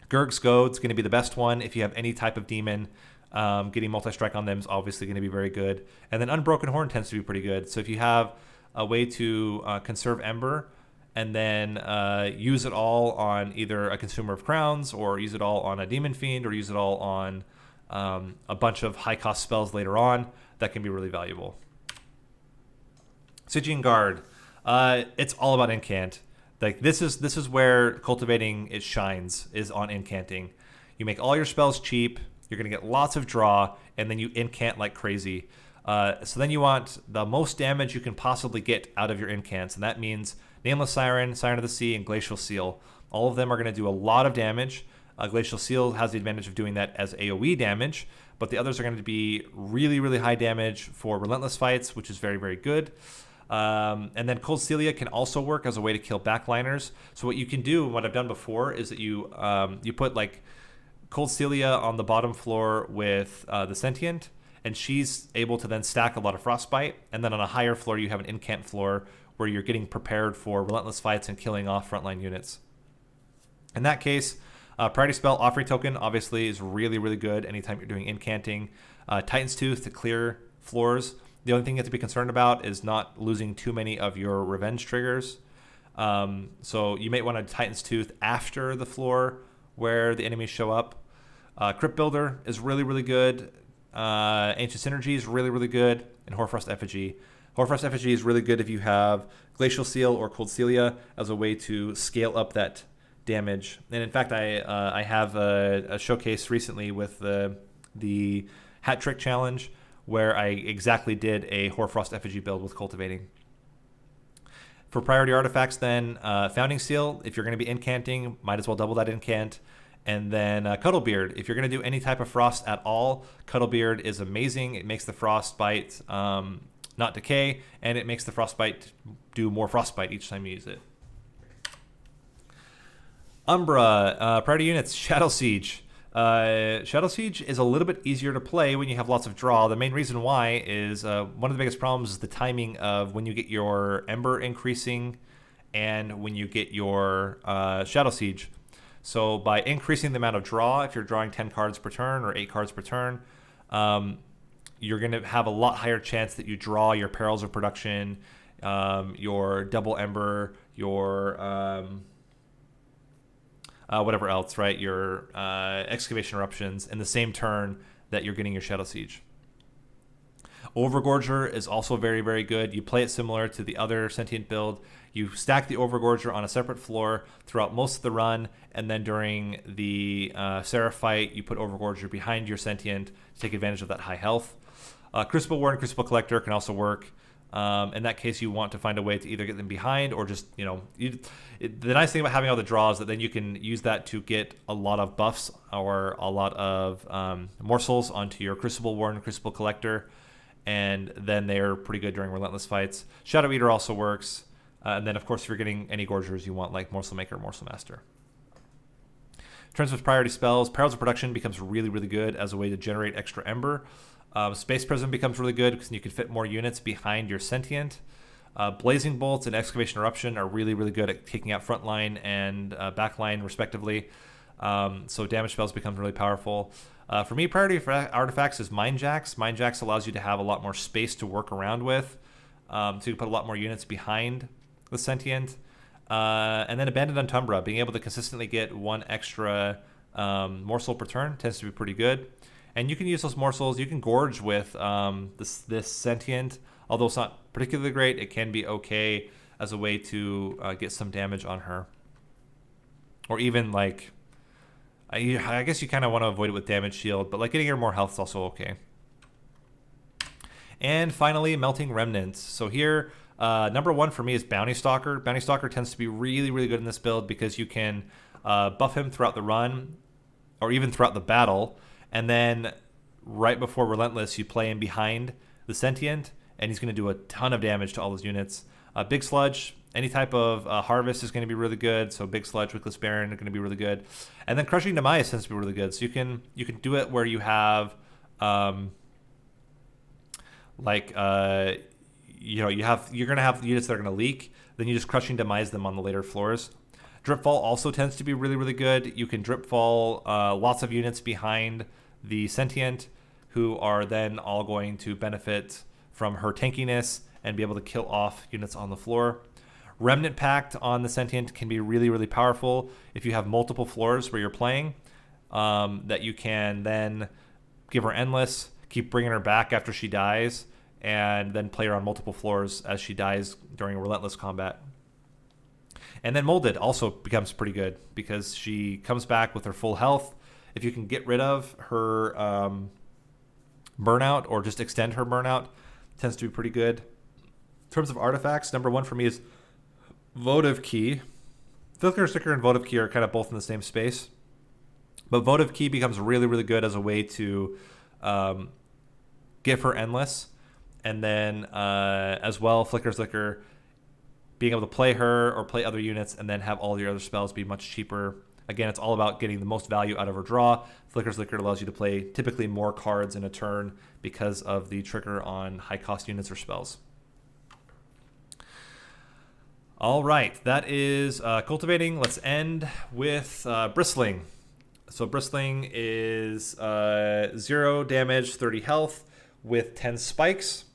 Gurg's Goad's going to be the best one if you have any type of demon. Getting multi-strike on them is obviously going to be very good. And then Unbroken Horn tends to be pretty good. So if you have a way to conserve Ember and then use it all on either a Consumer of Crowns, or use it all on a Demon Fiend, or use it all on a bunch of high-cost spells later on, that can be really valuable. Stygian Guard. It's all about incant. Like this is where Cultivating it shines, is on incanting. You make all your spells cheap, you're going to get lots of draw, and then you incant like crazy. So then you want the most damage you can possibly get out of your incants, and that means Nameless Siren, Siren of the Sea, and Glacial Seal. All of them are going to do a lot of damage. Glacial Seal has the advantage of doing that as AoE damage, but the others are going to be really, really high damage for relentless fights, which is very, very good. And then Cold Celia can also work as a way to kill backliners. So what you can do, what I've done before, is that you put like Cold Celia on the bottom floor with the Sentient, and she's able to then stack a lot of Frostbite. And then on a higher floor, you have an incant floor where you're getting prepared for relentless fights and killing off frontline units. In that case, Priority Spell, Offering Token, obviously is really, really good anytime you're doing incanting. Titan's Tooth to clear floors. The only thing you have to be concerned about is not losing too many of your revenge triggers. So you may want to Titan's Tooth after the floor where the enemies show up. Crypt Builder is really, really good. Ancient Synergy is really, really good. And Hoarfrost Effigy. Hoarfrost Effigy is really good if you have Glacial Seal or Cold Celia as a way to scale up that damage. And in fact, I have a showcase recently with the Hat Trick Challenge where I exactly did a Hoarfrost Effigy build with Cultivating. For priority artifacts then, Founding Seal, if you're going to be incanting, might as well double that incant. And then Cuddlebeard, if you're going to do any type of frost at all, Cuddlebeard is amazing. It makes the frostbite not decay, and it makes the frostbite do more frostbite each time you use it. Umbra, priority units, Shadow Siege. Shadow Siege is a little bit easier to play when you have lots of draw. The main reason why is one of the biggest problems is the timing of when you get your Ember increasing and when you get your Shadow Siege. So by increasing the amount of draw, if you're drawing 10 cards per turn or 8 cards per turn, you're going to have a lot higher chance that you draw your Perils of Production, your Double Ember, your whatever else, right? Your Excavation Eruptions in the same turn that you're getting your Shadow Siege. Overgorger is also very, very good. You play it similar to the other Sentient build. You stack the Overgorger on a separate floor throughout most of the run, and then during the Seraph fight, you put Overgorger behind your Sentient to take advantage of that high health. Crucible Ward and Crucible Collector can also work. In that case, you want to find a way to either get them behind or just, the nice thing about having all the draws is that then you can use that to get a lot of buffs or a lot of morsels onto your Crucible Ward and Crucible Collector, and then they're pretty good during relentless fights. Shadow Eater also works, and then of course if you're getting any Gorgers you want, like Morsel Maker or Morsel Master. In terms of priority spells, Perils of Production becomes really, really good as a way to generate extra Ember. Space Prism becomes really good because you can fit more units behind your Sentient. Blazing Bolts and Excavation Eruption are really, really good at taking out front line and back line respectively. So damage spells become really powerful. For me, priority for artifacts is Mind Jacks. Mind Jacks allows you to have a lot more space to work around with. So you can put a lot more units behind the Sentient. And then Abandoned Untumbra, being able to consistently get one extra morsel per turn tends to be pretty good. And you can use those morsels. You can gorge with this Sentient. Although it's not particularly great, it can be okay as a way to get some damage on her. Or even like, I guess you kind of want to avoid it with Damage Shield, but like getting her more health is also okay. And finally, Melting Remnants. So here, number one for me is Bounty Stalker. Bounty Stalker tends to be really, really good in this build because you can buff him throughout the run or even throughout the battle. And then right before Relentless, you play him behind the Sentient, and he's going to do a ton of damage to all those units. Big Sludge, any type of Harvest is going to be really good. So Big Sludge, Wickless Baron are going to be really good. And then Crushing Demise tends to be really good. So you can do it where you have, you're going to have units that are going to leak. Then you just Crushing Demise them on the later floors. Dripfall also tends to be really, really good. You can Dripfall lots of units behind the Sentient, who are then all going to benefit from her tankiness and be able to kill off units on the floor. Remnant Pact on the Sentient can be really, really powerful if you have multiple floors where you're playing, that you can then give her Endless, keep bringing her back after she dies, and then play her on multiple floors as she dies during Relentless combat. And then Molded also becomes pretty good because she comes back with her full health. If you can get rid of her burnout or just extend her burnout, tends to be pretty good. In terms of artifacts, number one for me is Votive Key. Flicker Sticker and Votive Key are kind of both in the same space. But Votive Key becomes really, really good as a way to give her Endless. And then as well, Flicker Sticker, being able to play her or play other units and then have all your other spells be much cheaper. Again, it's all about getting the most value out of her draw. Flicker's Liquor allows you to play typically more cards in a turn because of the trigger on high-cost units or spells. All right, that is Cultivating. Let's end with Bristling. So Bristling is 0 damage, 30 health with 10 spikes.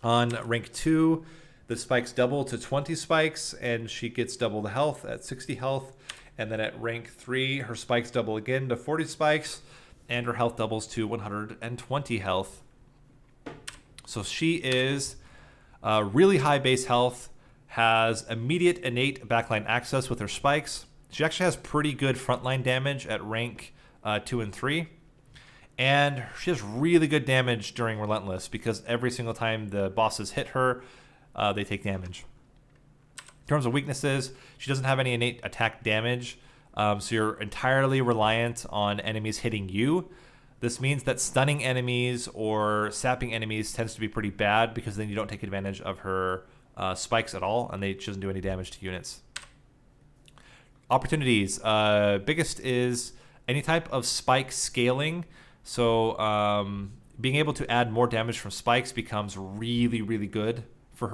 On rank 2, the spikes double to 20 spikes, and she gets double the health at 60 health. And then at rank 3, her spikes double again to 40 spikes, and her health doubles to 120 health. So she is really high base health, has immediate innate backline access with her spikes. She actually has pretty good frontline damage at rank 2 and 3. And she has really good damage during Relentless because every single time the bosses hit her, they take damage. In terms of weaknesses, she doesn't have any innate attack damage, so you're entirely reliant on enemies hitting you. This means that stunning enemies or sapping enemies tends to be pretty bad, because then you don't take advantage of her spikes at all, and she doesn't do any damage to units. Opportunities. Biggest is any type of spike scaling. So being able to add more damage from spikes becomes really, really good for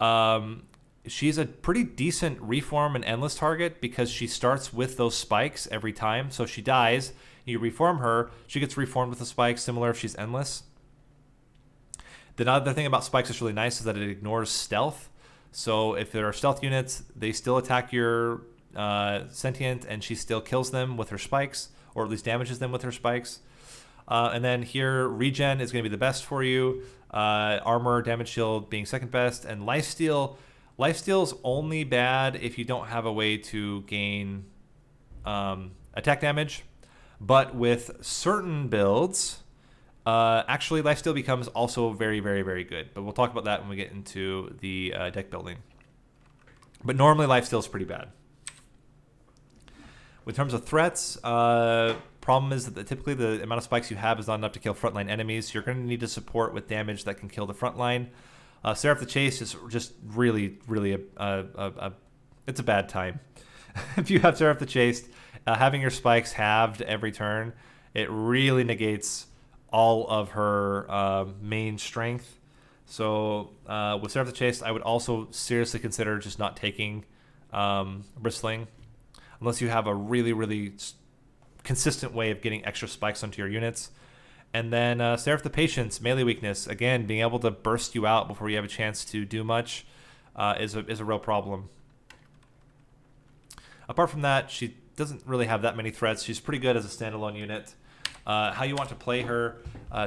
her. She's a pretty decent reform and endless target, because she starts with those spikes every time. So if she dies, you reform her, she gets reformed with the spikes, similar if she's endless. The other thing about spikes that's really nice is that it ignores stealth. So if there are stealth units, they still attack your Sentient, and she still kills them with her spikes, or at least damages them with her spikes. And then here, regen is going to be the best for you. Armor, damage shield being second best, and lifesteal. Lifesteal's only bad if you don't have a way to gain attack damage. But with certain builds, actually lifesteal becomes also very, very, very good. But we'll talk about that when we get into the deck building. But normally lifesteal is pretty bad. In terms of threats, problem is that typically the amount of spikes you have is not enough to kill frontline enemies. You're going to need to support with damage that can kill the frontline. Seraph the Chase is just really, really it's a bad time. If you have Seraph the Chase, having your spikes halved every turn, it really negates all of her main strength. So with Seraph the Chase, I would also seriously consider just not taking Bristling, unless you have a really, really consistent way of getting extra spikes onto your units. And then Seraph the Patience, melee weakness. Again, being able to burst you out before you have a chance to do much is a real problem. Apart from that, she doesn't really have that many threats. She's pretty good as a standalone unit. How you want to play her,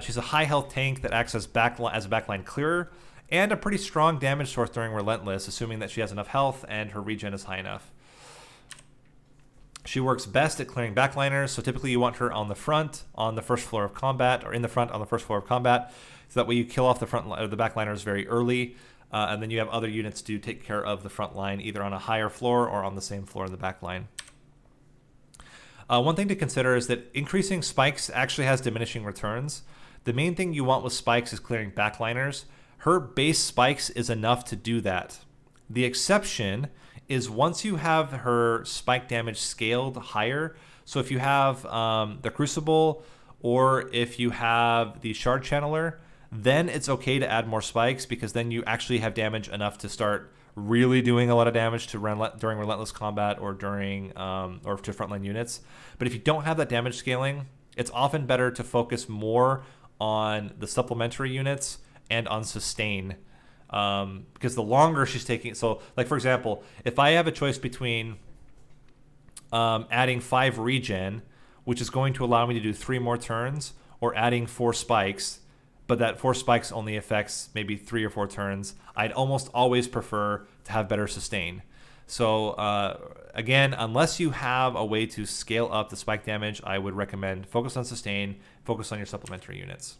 she's a high health tank that acts as a backline clearer, and a pretty strong damage source during Relentless, assuming that she has enough health and her regen is high enough. She works best at clearing backliners, so typically you want her on the front on the first floor of combat, or in the front on the first floor of combat, so that way you kill off the backliners very early, and then you have other units to take care of the front line, either on a higher floor or on the same floor in the back line. One thing to consider is that increasing spikes actually has diminishing returns. The main thing you want with spikes is clearing backliners. Her base spikes is enough to do that. The exception is once you have her spike damage scaled higher. So if you have the Crucible, or if you have the Shard Channeler, then it's okay to add more spikes, because then you actually have damage enough to start really doing a lot of damage during Relentless combat or during or to frontline units. But if you don't have that damage scaling, it's often better to focus more on the supplementary units and on sustain. Because the longer she's taking, so like for example, if I have a choice between adding 5 regen, which is going to allow me to do 3 more turns, or adding 4 spikes, but that 4 spikes only affects maybe 3 or 4 turns, I'd almost always prefer to have better sustain. So again, unless you have a way to scale up the spike damage, I would recommend focus on sustain, focus on your supplementary units.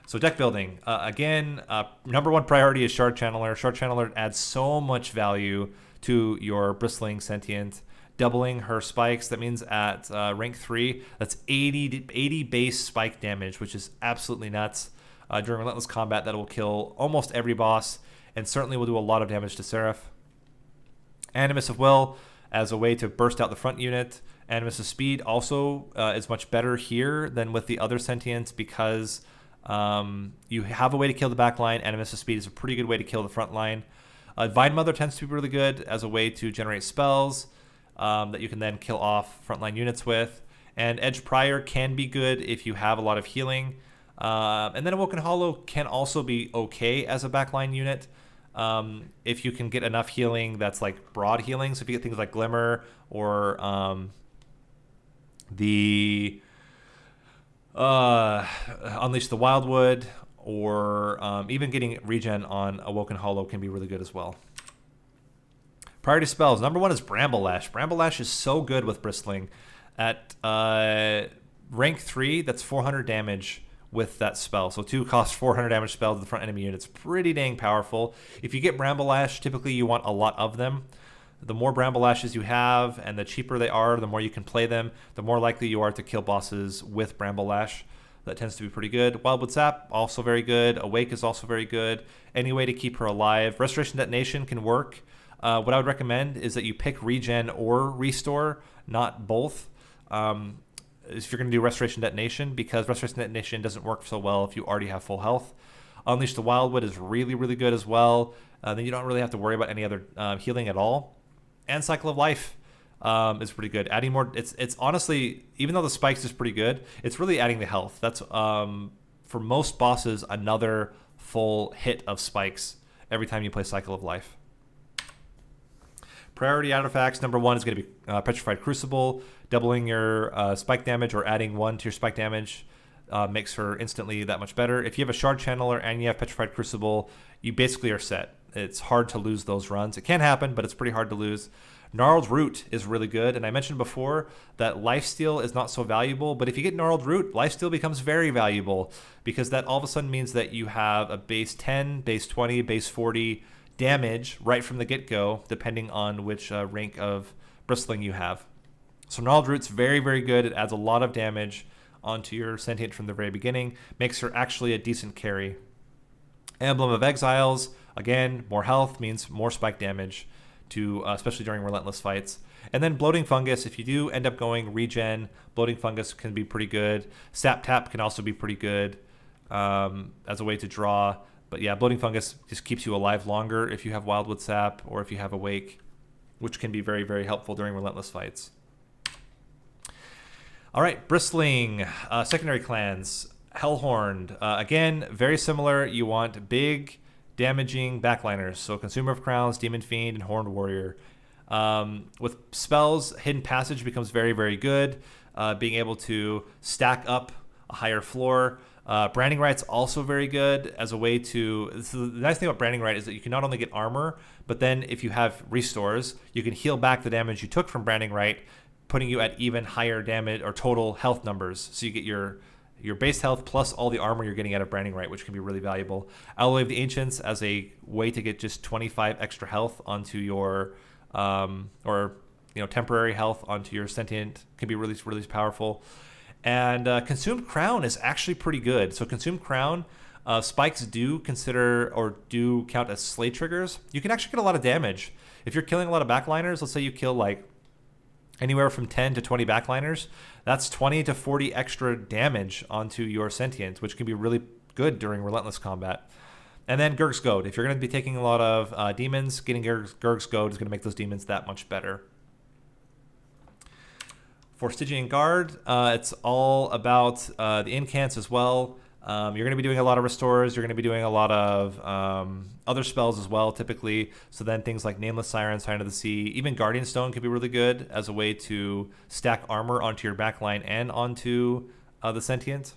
So deck building, again, number one priority is Shard Channeler. Shard Channeler adds so much value to your Bristling Sentient, doubling her spikes. That means at rank 3, that's 80 base spike damage, which is absolutely nuts. During Relentless combat, that will kill almost every boss, and certainly will do a lot of damage to Seraph. Animus of Will as a way to burst out the front unit. Animus of Speed also is much better here than with the other Sentients, because you have a way to kill the back line. Animus of Speed is a pretty good way to kill the front line. Vine Mother tends to be really good as a way to generate spells that you can then kill off frontline units with. And Edge Prior can be good if you have a lot of healing. And then Awoken Hollow can also be okay as a backline unit if you can get enough healing that's like broad healing. So if you get things like Glimmer or the Unleash the Wildwood, or even getting regen on Awoken Hollow can be really good as well. Priority spells. Number 1 is Bramble Lash. Bramble Lash is so good with Bristling. At rank 3, that's 400 damage with that spell. So 2 cost 400 damage spell to the front enemy unit. It's pretty dang powerful. If you get Bramble Lash, typically you want a lot of them. The more Bramble Lashes you have and the cheaper they are, the more you can play them, the more likely you are to kill bosses with Bramble Lash. That tends to be pretty good. Wildwood Sap, also very good. Awake is also very good. Any way to keep her alive. Restoration Detonation can work. What I would recommend is that you pick regen or restore, not both. If you're going to do Restoration Detonation, because Restoration Detonation doesn't work so well if you already have full health. Unleash the Wildwood is really, really good as well. Then you don't really have to worry about any other healing at all. And Cycle of Life is pretty good. Adding more, it's honestly, even though the spikes is pretty good, it's really adding the health. That's for most bosses another full hit of spikes every time you play Cycle of Life. Priority artifacts, number 1 is going to be Petrified Crucible. Doubling your spike damage or adding 1 to your spike damage makes her instantly that much better. If you have a Shard Channeler and you have Petrified Crucible, you basically are set. It's hard to lose those runs. It can happen, but it's pretty hard to lose. Gnarled Root is really good, and I mentioned before that Lifesteal is not so valuable, but if you get Gnarled Root, Lifesteal becomes very valuable because that all of a sudden means that you have a base 10, base 20, base 40 damage right from the get-go, depending on which rank of Bristling you have. So Gnarled Root's very, very good. It adds a lot of damage onto your Sentient from the very beginning, makes her actually a decent carry. Emblem of Exiles, again, more health means more spike damage, to especially during relentless fights. And then Bloating Fungus, if you do end up going regen, Bloating Fungus can be pretty good. Sap Tap can also be pretty good as a way to draw. But yeah, Bloating Fungus just keeps you alive longer if you have Wildwood Sap or if you have Awake, which can be very, very helpful during relentless fights. All right, Bristling, secondary clans, Hellhorned. Again, very similar. You want big, damaging backliners. So Consumer of Crowns, Demon Fiend, and Horned Warrior. With spells, Hidden Passage becomes very, very good. Being able to stack up a higher floor. Branding Right's also very good as a way to... So the nice thing about Branding Right is that you can not only get armor, but then if you have restores, you can heal back the damage you took from Branding Right, putting you at even higher damage or total health numbers. So you get your base health plus all the armor you're getting out of Branding Right, which can be really valuable. Alloy of the Ancients as a way to get just 25 extra health onto your, temporary health onto your Sentient can be really, really powerful. And Consumed Crown is actually pretty good. So Consumed Crown, spikes do consider or do count as slay triggers. You can actually get a lot of damage. If you're killing a lot of backliners, let's say you kill like anywhere from 10 to 20 backliners, that's 20 to 40 extra damage onto your Sentient, which can be really good during relentless combat. And then Gurg's Goad. If you're going to be taking a lot of demons, getting Gurg's Goad is going to make those demons that much better. For Stygian Guard, it's all about the incants as well. You're going to be doing a lot of restores. You're going to be doing a lot of other spells as well, typically. So then things like Nameless Siren, Sign of the Sea, even Guardian Stone can be really good as a way to stack armor onto your backline and onto the Sentient.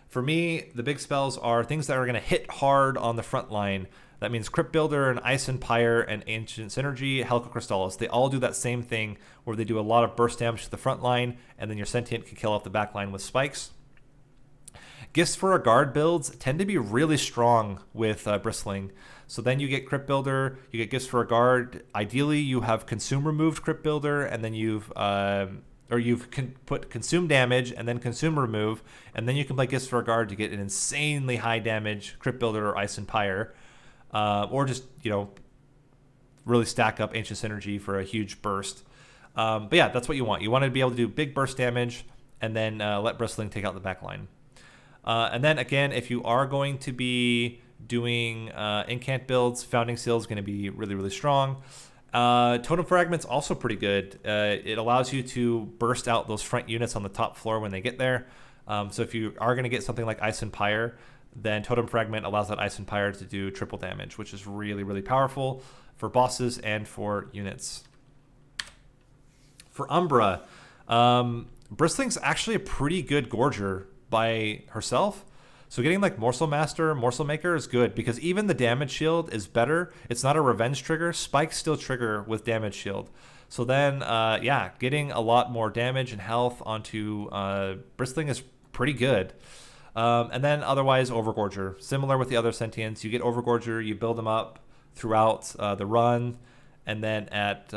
For me, the big spells are things that are going to hit hard on the front line. That means Crypt Builder and Ice and Pyre and Ancient Synergy, Helical Crystallis. They all do that same thing where they do a lot of burst damage to the front line, and then your Sentient can kill off the back line with spikes. Gifts for a Guard builds tend to be really strong with Bristling. So then you get Crypt Builder, you get Gifts for a Guard. Ideally, you have Consume removed Crypt Builder, and then you've put Consume damage and then Consume remove, and then you can play Gifts for a Guard to get an insanely high damage Crypt Builder or Ice and Pyre. Or just, really stack up Ancient Synergy for a huge burst. But yeah, that's what you want. You want to be able to do big burst damage and then let Bristling take out the back line. And then again, if you are going to be doing incant builds, Founding Seal is going to be really, really strong. Totem Fragment's also pretty good. It allows you to burst out those front units on the top floor when they get there. So if you are going to get something like Ice and Pyre, then Totem Fragment allows that Ice and Pyre to do triple damage, which is really, really powerful for bosses and for units. For Umbra, Bristling's actually a pretty good Gorger by herself. So getting like Morsel Master, Morsel Maker is good because even the damage shield is better. It's not a revenge trigger. Spikes still trigger with damage shield. So then, getting a lot more damage and health onto Bristling is pretty good. And then otherwise, Overgorger. Similar with the other Sentients, you get Overgorger, you build them up throughout the run, And then at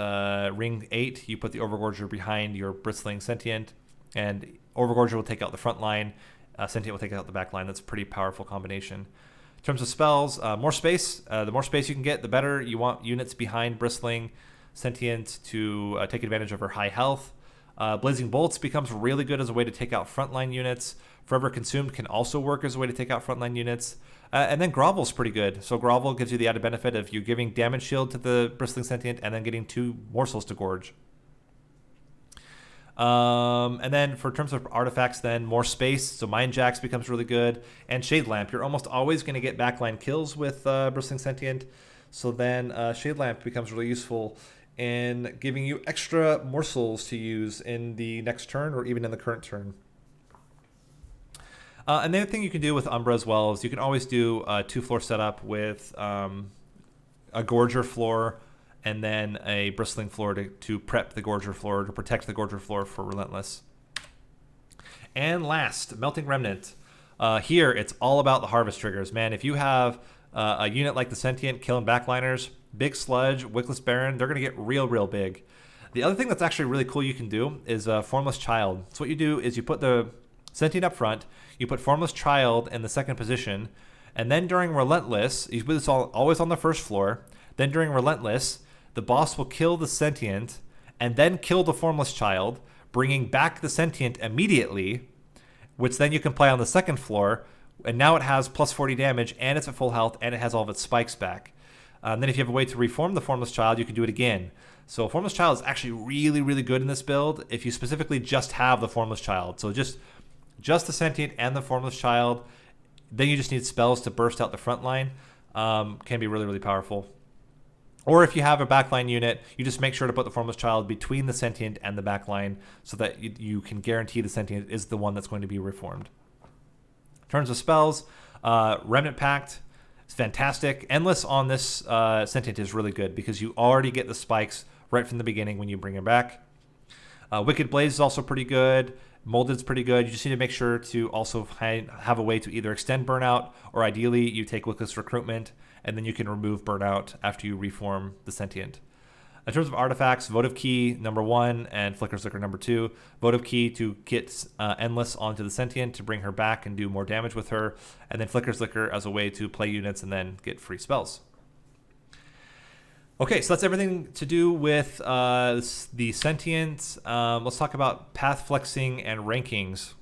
ring 8, you put the Overgorger behind your Bristling Sentient, and Overgorger will take out the front line. Sentient will take out the back line. That's a pretty powerful combination. In terms of spells, more space. The more space you can get, the better. You want units behind Bristling Sentient to take advantage of her high health. Blazing Bolts becomes really good as a way to take out frontline units. Forever Consumed can also work as a way to take out frontline units. And then Grovel's pretty good. So Grovel gives you the added benefit of you giving damage shield to the Bristling Sentient and then getting 2 morsels to gorge. And then for terms of artifacts, then more space. So Mind Jax becomes really good. And Shade Lamp. You're almost always going to get backline kills with Bristling Sentient. So then Shade Lamp becomes really useful in giving you extra morsels to use in the next turn or even in the current turn. And the other thing you can do with Umbra as well is you can always do a 2-floor setup with a Gorger floor and then a Bristling floor to prep the Gorger floor, to protect the Gorger floor for Relentless. And last, Melting Remnant. Here, it's all about the harvest triggers. Man, if you have a unit like the Sentient killing backliners, Big Sludge, Wickless Baron, they're going to get real, real big. The other thing that's actually really cool you can do is Formless Child. So what you do is you put the Sentient up front, you put Formless Child in the second position, and then during Relentless, you put this always on the first floor, then during Relentless, the boss will kill the Sentient and then kill the Formless Child, bringing back the Sentient immediately, which then you can play on the second floor, and now it has plus 40 damage, and it's at full health, and it has all of its spikes back. Then if you have a way to reform the Formless Child, you can do it again. So Formless Child is actually really, really good in this build if you specifically just have the Formless Child. So just the Sentient and the Formless Child, then you just need spells to burst out the front line. Can be really, really powerful. Or if you have a backline unit, you just make sure to put the Formless Child between the Sentient and the backline so that you can guarantee the Sentient is the one that's going to be reformed. In terms of spells, Remnant Pact is fantastic. Endless on this Sentient is really good because you already get the spikes right from the beginning when you bring him back. Wicked Blaze is also pretty good. Molded's pretty good. You just need to make sure to also have a way to either extend Burnout, or ideally you take Wickless Recruitment, and then you can remove Burnout after you reform the Sentient. In terms of artifacts, Votive Key #1 and Flicker's Liquor #2. Votive Key to get Endless onto the Sentient to bring her back and do more damage with her, and then Flicker's Liquor as a way to play units and then get free spells. Okay, so that's everything to do with the Sentient. Let's talk about path flexing and rankings.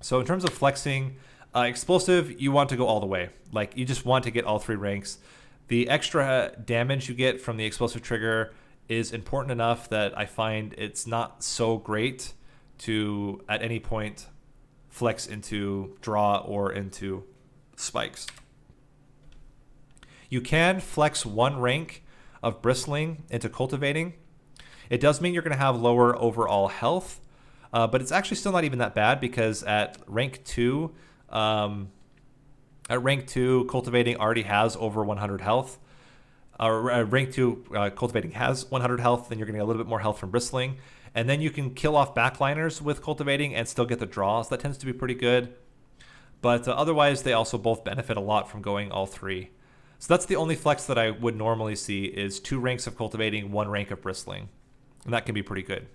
So in terms of flexing, Explosive, you want to go all the way. Like, you just want to get all 3 ranks. The extra damage you get from the Explosive trigger is important enough that I find it's not so great to, at any point, flex into Draw or into Spikes. You can flex 1 rank of Bristling into Cultivating. It does mean you're going to have lower overall health, but it's actually still not even that bad because at rank 2, Cultivating already has over 100 health. Rank 2, Cultivating has 100 health, then you're going to get a little bit more health from Bristling. And then you can kill off backliners with Cultivating and still get the draws. That tends to be pretty good. But otherwise, they also both benefit a lot from going all 3. So that's the only flex that I would normally see is 2 ranks of Cultivating, 1 rank of Bristling. And that can be pretty good.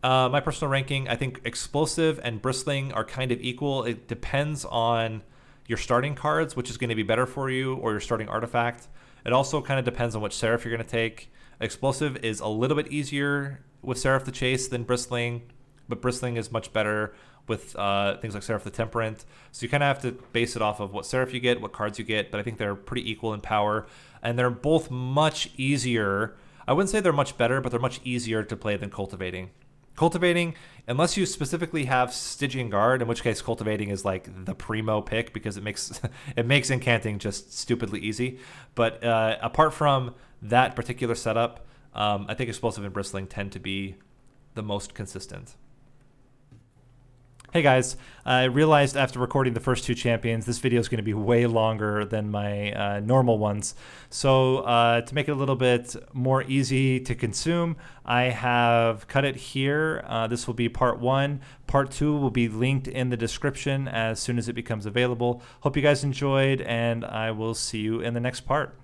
My personal ranking, I think Explosive and Bristling are kind of equal. It depends on your starting cards, which is going to be better for you, or your starting artifact. It also kind of depends on which Seraph you're going to take. Explosive is a little bit easier with Seraph the Chase than Bristling, but Bristling is much better with things like Seraph the Temperate. So you kind of have to base it off of what Seraph you get, what cards you get, but I think they're pretty equal in power. And they're both much easier. I wouldn't say they're much better, but they're much easier to play than Cultivating. Cultivating, unless you specifically have Stygian Guard, in which case Cultivating is like the primo pick because it makes incanting just stupidly easy. But apart from that particular setup, I think Explosive and Bristling tend to be the most consistent. Hey guys, I realized after recording the first 2 champions, this video is going to be way longer than my normal ones. So to make it a little bit more easy to consume, I have cut it here. This will be part 1. Part 2 will be linked in the description as soon as it becomes available. Hope you guys enjoyed, and I will see you in the next part.